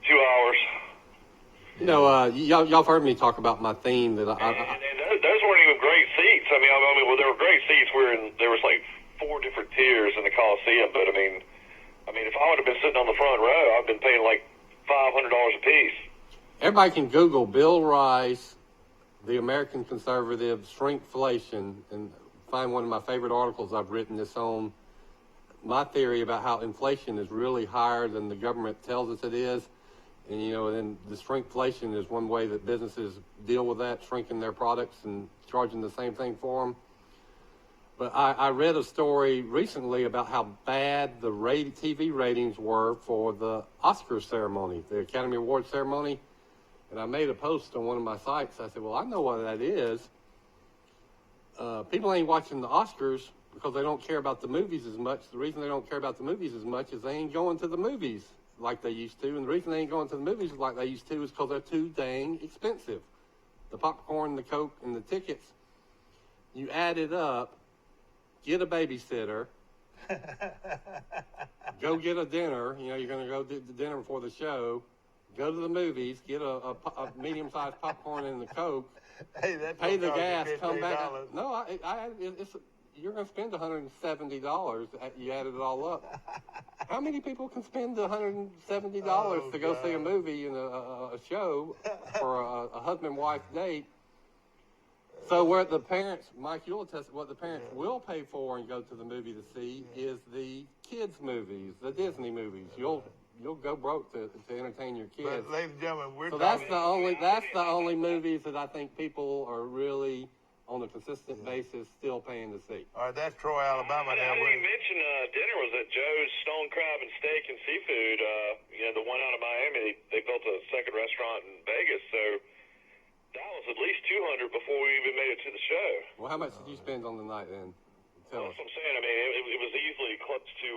2 hours. You know, y'all have heard me talk about my theme that and those weren't even great seats. I mean, well, there were great seats. There was like 4 different tiers in the Coliseum, but I mean, if I would have been sitting on the front row, I've been paying like $500 a piece. Everybody can Google Bill Rice, the American Conservative, Shrinkflation, and find one of my favorite articles I've written that's on my theory about how inflation is really higher than the government tells us it is. And, you know, then the shrinkflation is one way that businesses deal with that, shrinking their products and charging the same thing for them. But I read a story recently about how bad the TV ratings were for the Oscar ceremony, the Academy Award ceremony. And I made a post on one of my sites. I said, well, I know what that is. People ain't watching the Oscars because they don't care about the movies as much. The reason they don't care about the movies as much is they ain't going to the movies like they used to. And the reason they ain't going to the movies like they used to is because they're too dang expensive. The popcorn, the Coke, and the tickets, you add it up, get a babysitter, go get a dinner. You know, you're going to go do the dinner before the show, go to the movies, get a medium-sized popcorn and the Coke, pay the gas, come back. No, you're going to spend $170. You added it all up. How many people can spend $170 to go see a movie and a show for a husband-wife date? So where the parents, Mike, you'll attest, what the parents will pay for and go to the movie to see is the kids' movies, the Disney movies. You'll go broke to entertain your kids. But, ladies and gentlemen, that's the only movies that I think people are really on a consistent basis still paying to see. All right, that's Troy, Alabama. I didn't even mention dinner was at Joe's Stone Crab and Steak and Seafood. The one out of Miami. They built a second restaurant in Vegas, so that was at least $200 before we even made it to the show. Well, how much did you spend on the night then? Tell us. That's what I'm saying. I mean, it was easily close to.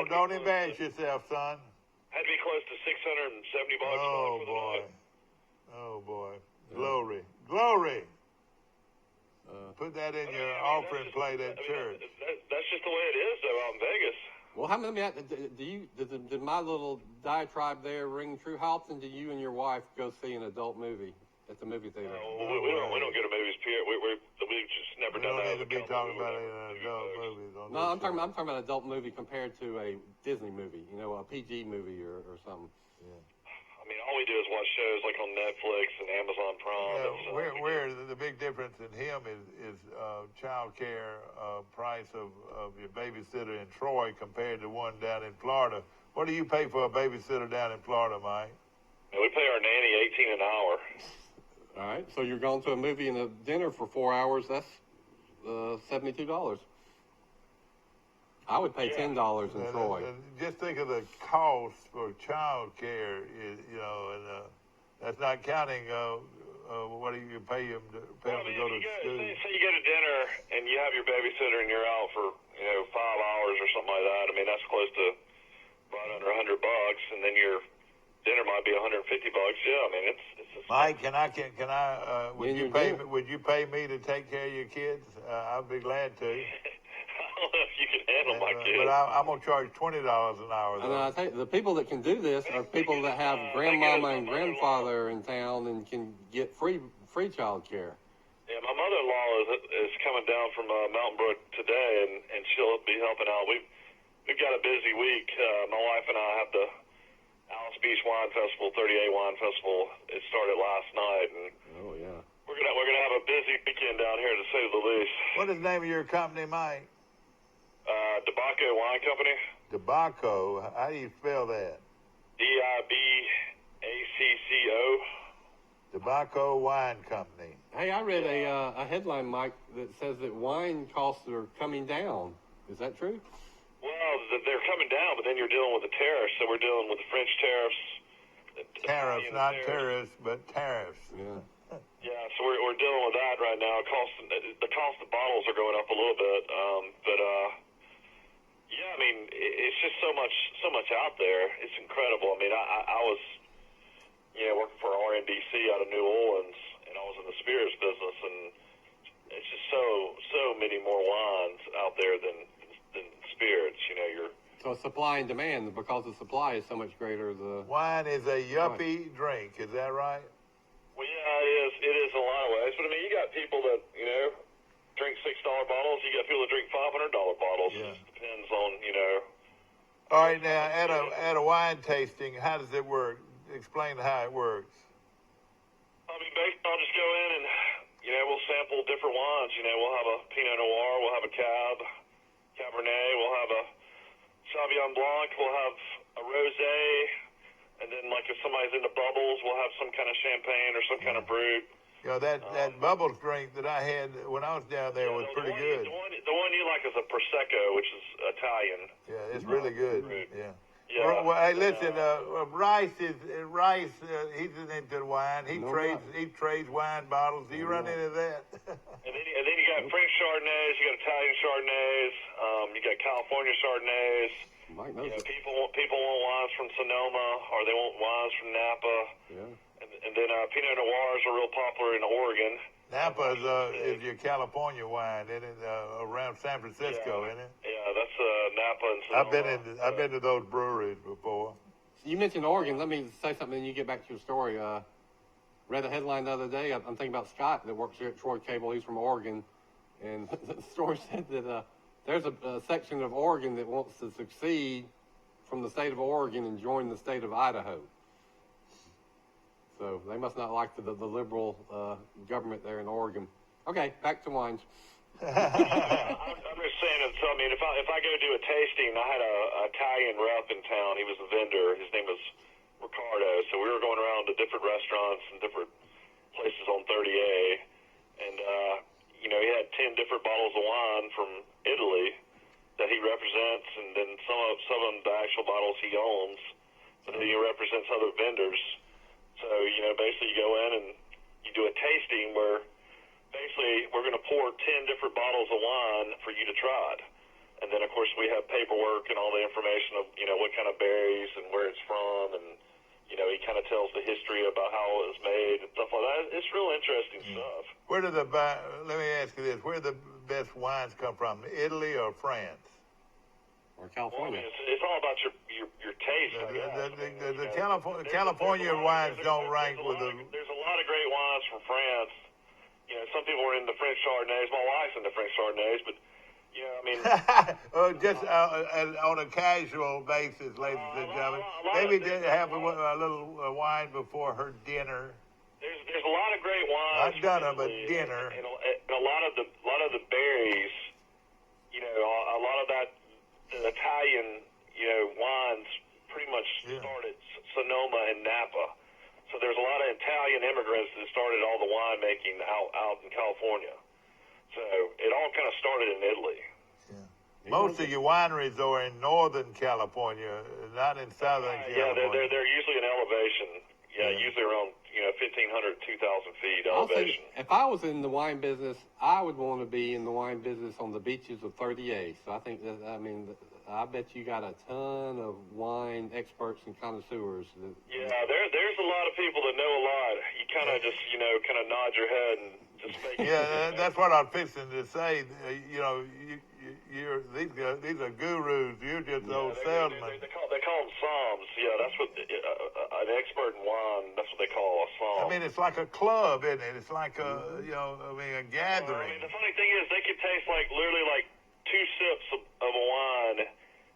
Don't embarrass yourself, son. Had to be close to $670 for the night. Oh boy! Glory, glory. Put that in your offering plate at church. That's just the way it is, though, out in Vegas. Well, how many? Did my little diatribe there ring true? How often do you and your wife go see an adult movie at the movie theater? We don't go to movies. We've just never done that. We don't need to be talking about adult movies. No, I'm talking about adult movie compared to a Disney movie. You know, a PG movie or something. Yeah. I mean, all we do is watch shows like on Netflix and Amazon Prime. Where the big difference in him is child care price of your babysitter in Troy compared to one down in Florida. What do you pay for a babysitter down in Florida, Mike? We pay our nanny $18 an hour. All right, so you're going to a movie and a dinner for 4 hours. That's $72. I would pay $10 in Troy. Just think of the cost for child care, and that's not counting what do you pay them to go to school. Say you go to dinner and you have your babysitter and you're out for 5 hours or something like that. I mean, that's close to right under $100, and then your dinner might be $150. Yeah, I mean, it's Mike, can I? Would you pay me to take care of your kids? I'd be glad to. I don't know if you can handle my kids. But I'm going to charge $20 an hour. And I tell you, the people that can do this are people that have grandmama and grandfather in town and can get free child care. Yeah, my mother-in-law is coming down from Mountain Brook today, and she'll be helping out. we've got a busy week. My wife and I have the Alice Beach Wine Festival, 38 Wine Festival. It started last night, and we're gonna have a busy weekend down here, to say the least. What is the name of your company, Mike? Tobacco Wine Company. Tobacco. How do you spell that? DIBACCO. Tobacco Wine Company. Hey, I read a headline, Mike, that says that wine costs are coming down. Is that true? Well, they're coming down, but then you're dealing with the tariffs. So we're dealing with the French tariffs. Tariffs, not terrorists, but tariffs. Yeah. Yeah, so we're dealing with that right now. The cost of bottles are going up a little bit, but yeah, I mean, it's just so much out there. It's incredible. I mean, I was working for RNDC out of New Orleans, and I was in the spirits business, and it's just so many more wines out there than spirits. So supply and demand, because the supply is so much greater. Wine is a yuppie drink. Is that right? Well, yeah, it is in a lot of ways. But I mean, you got people that drink $6 bottles. You got people that drink $500 bottles. Yeah. It just depends on All right, now at a wine tasting, how does it work? Explain how it works. I mean, basically, I'll just go in and we'll sample different wines. We'll have a Pinot Noir, we'll have a Cab, Cabernet, we'll have a Sauvignon Blanc, we'll have a Rosé, and then like if somebody's into bubbles, we'll have some kind of champagne or some kind of brut. That bubbles drink that I had when I was down there was pretty good. The one you like is a Prosecco, which is Italian. Yeah, it's really good. Yeah. Yeah. Well, hey, listen, Rice he's into wine. He trades wine bottles. Do you run into that? And then you got French Chardonnays, you got Italian Chardonnays, you got California Chardonnays. People want wines from Sonoma, or they want wines from Napa. Yeah. And then Pinot Noirs are real popular in Oregon. Napa is your California wine, isn't it? Around San Francisco, isn't it? Yeah, that's Napa and Sonoma. I've been to those breweries before. You mentioned Oregon. Let me say something, and you get back to your story. Read a headline the other day. I'm thinking about Scott that works here at Troy Cable. He's from Oregon, and the story said that there's a section of Oregon that wants to succeed from the state of Oregon and join the state of Idaho. So they must not like the liberal government there in Oregon. Okay, back to wines. I'm just saying that. So I mean, if I go do a tasting, I had a Italian rep in town. He was a vendor. His name was Ricardo. So we were going around to different restaurants and different places on 30A, and he had 10 different bottles of wine from Italy that he represents, and then some of them the actual bottles he owns, but then he represents other vendors. So, basically you go in and you do a tasting where basically we're going to pour 10 different bottles of wine for you to try it. And then, of course, we have paperwork and all the information of, what kind of berries and where it's from. And, he kind of tells the history about how it was made and stuff like that. It's real interesting stuff. Let me ask you this. Where do the best wines come from, Italy or France? Or California? Well, it's all about your taste, I guess. The California wines don't rank with the... There's a lot of great wines from France. Some people are into French Chardonnays. My wife's into French Chardonnays, but, just on a casual basis, ladies and gentlemen. Maybe have a little wine before her dinner. There's a lot of great wines. Not dinner, but dinner. And a lot of the berries, a lot of that Italian, wines pretty much started Sonoma and Napa. So there's a lot of Italian immigrants that started all the winemaking out in California. So it all kind of started in Italy. Yeah. Most of your wineries are in Northern California, not in Southern California. Yeah, they're usually in elevation. Yeah, usually around 1,500, 2,000 feet elevation. If I was in the wine business, I would want to be in the wine business on the beaches of 30A. So I think that, I bet you got a ton of wine experts and connoisseurs. Yeah, there's a lot of people that know a lot. You kind of just, kind of nod your head and just make it. Yeah, that's what I'm fixing to say. These are gurus. You're just old salesmen. They call them somms. Yeah, that's what an expert in wine. That's what they call a somm. I mean, it's like a club, isn't it? It's like a gathering. The funny thing is, they could taste literally 2 sips of a wine,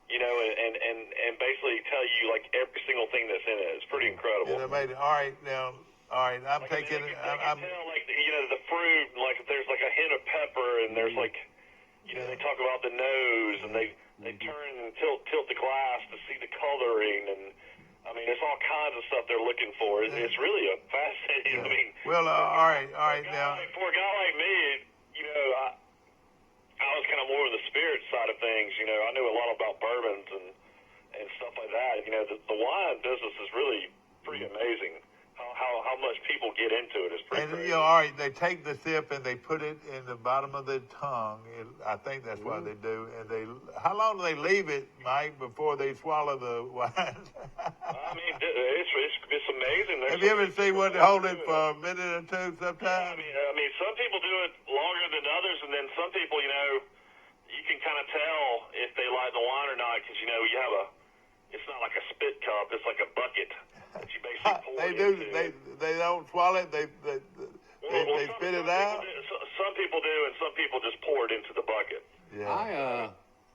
and basically tell you like every single thing that's in it. It's pretty incredible. Yeah, amazing. All right, now, I'm like, taking. They can tell, like, the fruit, like if there's like a hint of pepper, and there's like, they talk about the nose, and they turn and tilt the glass to see the coloring, and I mean, there's all kinds of stuff they're looking for. It's really a fascinating. Yeah. I mean, well, all right, now. For a guy like me, I was kind of more of the spirit side of things. I knew a lot about bourbons and stuff like that. The wine business is really pretty amazing. How much people get into it is pretty crazy. All right, they take the sip and they put it in the bottom of their tongue. I think that's why they do. And how long do they leave it, Mike, before they swallow the wine? I mean, it's amazing. Have you ever seen one hold it for a minute or two sometimes? Yeah, I mean, some people do it longer than others, and then some people, you can kind of tell if they like the wine or not, because, you have it's not like a spit cup, it's like a bucket that you basically pour They it do. into. They don't swallow it. They spit it out. Some people do, and some people just pour it into the bucket. Yeah. I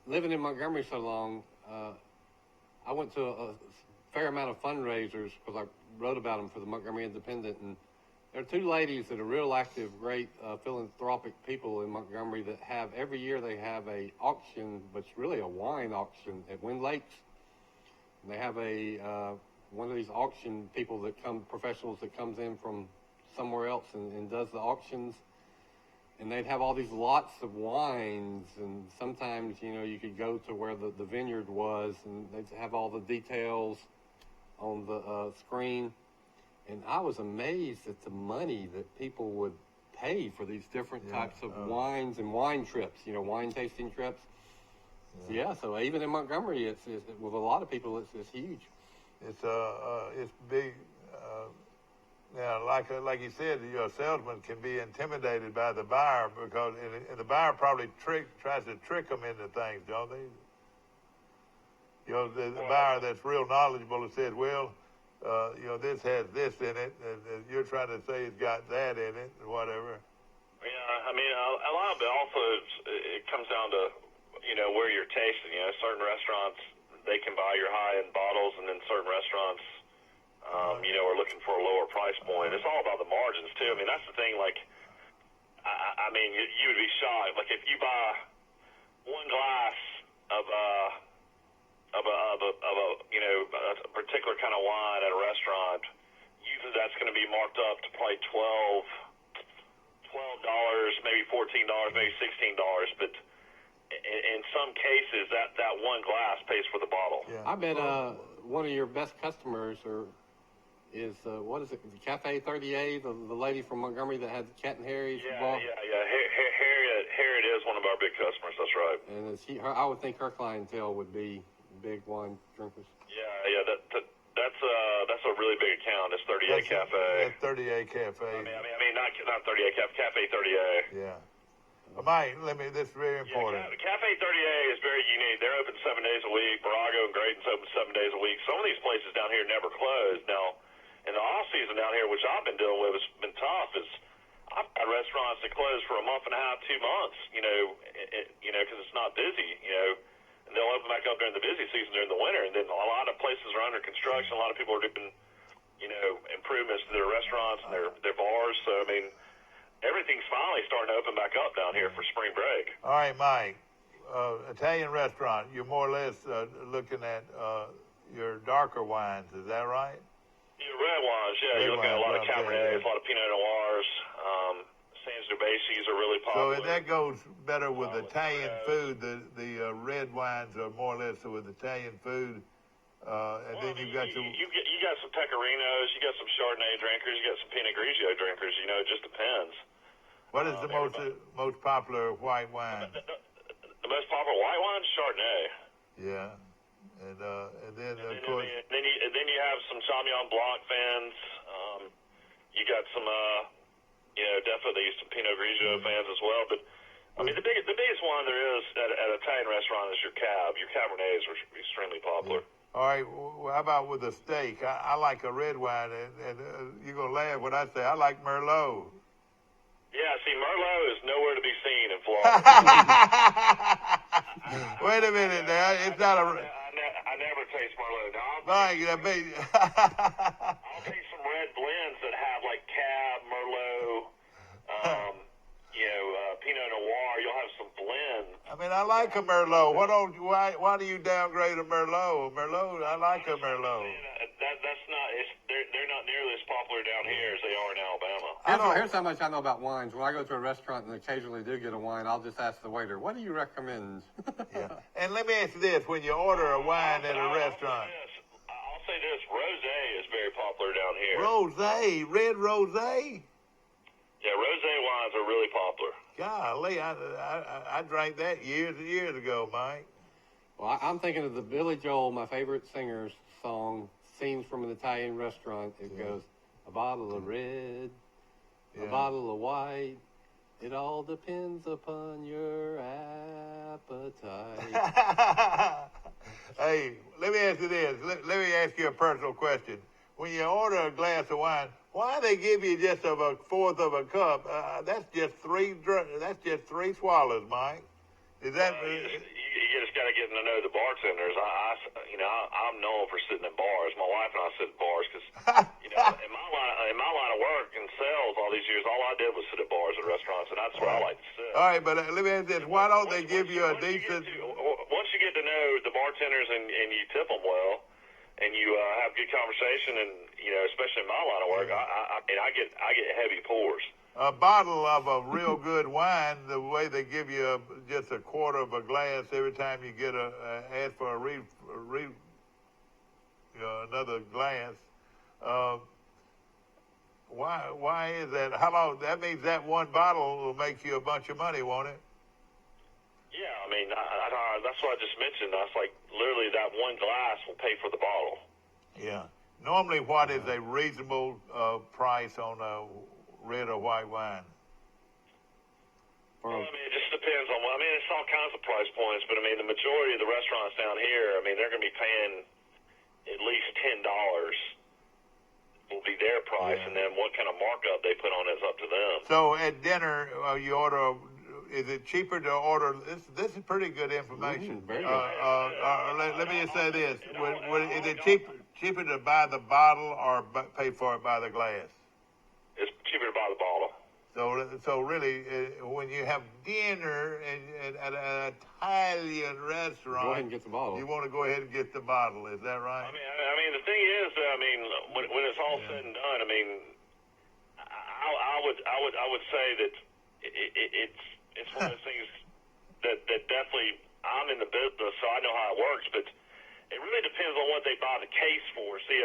living in Montgomery so long, I went to a fair amount of fundraisers because I wrote about them for the Montgomery Independent, and there are two ladies that are real active, great philanthropic people in Montgomery that have every year they have a auction, but it's really a wine auction at Wind Lakes. And they have one of these auction people professionals that comes in from somewhere else and does the auctions. And they'd have all these lots of wines, and sometimes, you could go to where the vineyard was, and they'd have all the details on the screen. And I was amazed at the money that people would pay for these different types of wines and wine trips, wine tasting trips. Yeah, so even in Montgomery, it's with a lot of people, it's huge. It's big. Now, like you said, your salesman can be intimidated by the buyer because and the buyer probably tries to trick them into things, don't they? The buyer that's real knowledgeable and said, well, this has this in it, and you're trying to say it's got that in it, or whatever. Yeah, I mean, a lot of it also it comes down to where you're tasting. Certain restaurants they can buy your high-end bottles, and then certain restaurants, are looking for a lower price point. It's all about the margins too. I mean, that's the thing. Like, I mean, you would be shocked. Like, if you buy one glass of a particular kind of wine at a restaurant, usually that's going to be marked up to probably $12, maybe $14, maybe $16. But in some cases, that one glass pays for the bottle. Yeah. I bet one of your best customers is what is it? Cafe 30A, the lady from Montgomery that had Cat and Harry's. Yeah. Harriet is one of our big customers. That's right. And I would think her clientele would be big wine drinkers. Yeah. That's a really big account. It's 30A Cafe. That's 30A Cafe. I mean, not 30A Cafe. Cafe 30A. Yeah. Mike, this is very important. Yeah, Cafe 30A is very unique. They're open 7 days a week. Barago and Graydon's open 7 days a week. Some of these places down here never close. Now, in the off season down here, which I've been dealing with, has been tough. I've had restaurants that close for a month and a half, 2 months. Because it's not busy. And they'll open back up during the busy season during the winter. And then a lot of places are under construction. A lot of people are doing, improvements to their restaurants and their bars. So I mean, everything's finally starting to open back up down here for spring break. All right, Mike. Italian restaurant, you're more or less looking at your darker wines. Is that right? Your red wines, yeah. You're looking at a lot of Cabernets, a lot of Pinot Noirs. Sangiovese are really popular. So that goes better with Italian food. The red wines are more or less with Italian food. And then you've got some... You got some Pecorinos, you got some Chardonnay drinkers, you got some Pinot Grigio drinkers. It just depends. What is the most popular white wine? The most popular white wine is Chardonnay. Yeah, and then of course. Then you have some Sauvignon Blanc fans. You got some, definitely some Pinot Grigio fans as well. But I mean, the biggest one there is at an Italian restaurant is your Cab. Your Cabernets are extremely popular. All right, how about with a steak? I like a red wine, and you're gonna laugh when I say I like Merlot. Yeah, see, Merlot is nowhere to be seen in Florida. wait a minute now. It's not a. I never taste Merlot. Now, Mike, I'll take some red blends that have like Cab, Merlot, Pinot Noir. You'll have some blend. I mean, I like a Merlot. Why do you downgrade a Merlot? Merlot, I like a Merlot. That's not. They're not nearly as popular down here as they are in Alabama. Here's how much I know about wines. When I go to a restaurant and occasionally do get a wine, I'll just ask the waiter, "What do you recommend?" Yeah. And let me ask you this: when you order a wine at a restaurant, I'll say this: rosé is very popular down here. Rosé, red rosé. Yeah, rosé wines are really popular. Golly, I drank that years and years ago, Mike. Well, I'm thinking of the Billy Joel, my favorite singer's song, "Scenes from an Italian Restaurant." It goes, "A bottle of red, a bottle of white. It all depends upon your appetite." Hey, let me ask you this. Let me ask you a personal question. When you order a glass of wine, why they give you just a fourth of a cup? That's just three swallows, Mike. Is that? You just got to get to know the bartenders. I'm known for sitting in bars. My wife and I sit in bars because, in my line of work in sales all these years, all I did was sit at bars and restaurants, and that's where I like to sit. All right, but let me ask this: why don't they give you a decent? Once you get to know the bartenders and you tip them well, and you have good conversation, and especially in my line of work, I get heavy pours. A bottle of a real good wine, the way they give you just a quarter of a glass every time you get ask for another glass. Why is that? How long? That means that one bottle will make you a bunch of money, won't it? Yeah, I mean, that's what I just mentioned. That's like literally that one glass will pay for the bottle. Yeah. Normally, what is a reasonable price on a red or white wine? Well, I mean, it just depends on. It's all kinds of price points, but I mean, the majority of the restaurants down here, they're going to be paying at least $10. Will be their price, and then what kind of markup they put on is up to them. So at dinner, you order. Is it cheaper to order? This is pretty good information. Very good. Let me just say this: is it cheaper to buy the bottle or pay for it by the glass? It's cheaper to buy the bottle. So really, when you have dinner at an Italian restaurant, go ahead and get the bottle. You want to go ahead and get the bottle. Is that right? The thing is, when it's all said and done, I would say that it's one of those things that definitely I'm in the business, so I know how it works. But it really depends on what they buy the case for. See,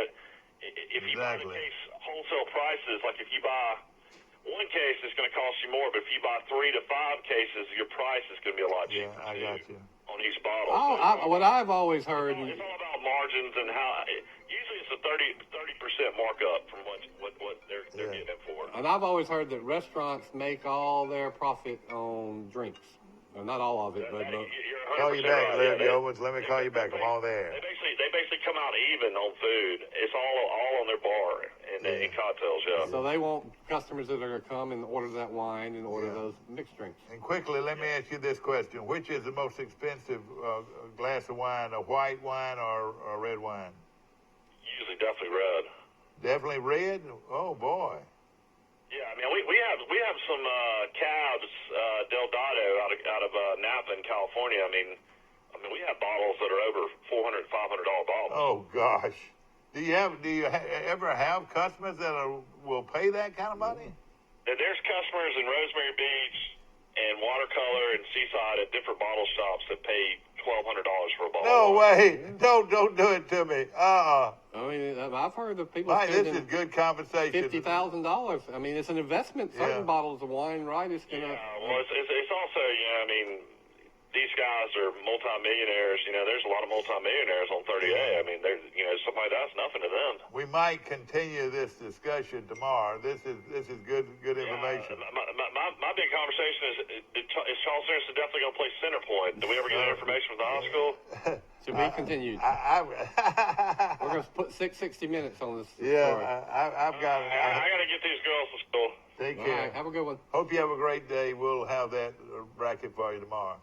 if you buy the case wholesale prices, like if you buy one case, it's going to cost you more. But if you buy 3 to 5 cases, your price is going to be a lot cheaper. Yeah, I got you. On each bottle. What I've always heard. It's all about margins and how. Usually, it's a 30% markup from what they're getting it for. And I've always heard that restaurants make all their profit on drinks. Well, not all of it, but. Call you back, Owens. Let me call you back. I'm all there. They basically come out even on food. It's all on their bar and cocktails, yeah. So they want customers that are going to come and order that wine and order those mixed drinks. And quickly, let me ask you this question: which is the most expensive glass of wine, a white wine or a red wine? Usually, definitely red. Definitely red. Oh boy. Yeah, we have some Cabs Del Dado out of Napa in California. We have bottles that are over $400, $500 bottles. Oh gosh, do you ever have customers that will pay that kind of money? There's customers in Rosemary Beach and Watercolor and Seaside at different bottle shops that pay $1,200 for a bottle. No way! Don't do it to me. I've heard of people this spending is good conversation. $50,000. It's an investment. Certain bottles of wine, right? It's gonna. Yeah, well, it's also these guys are multimillionaires. There's a lot of multimillionaires on 30A. Somebody that's nothing to them. We might continue this discussion tomorrow. This is good information. My big conversation is Charles Anderson definitely going to play center point. Did we ever get that information from the high school? To be continued. We're going to put 60 minutes on this. Yeah, story. I've got it. I got to get these girls to school. Take care. All right, have a good one. Hope you have a great day. We'll have that bracket for you tomorrow.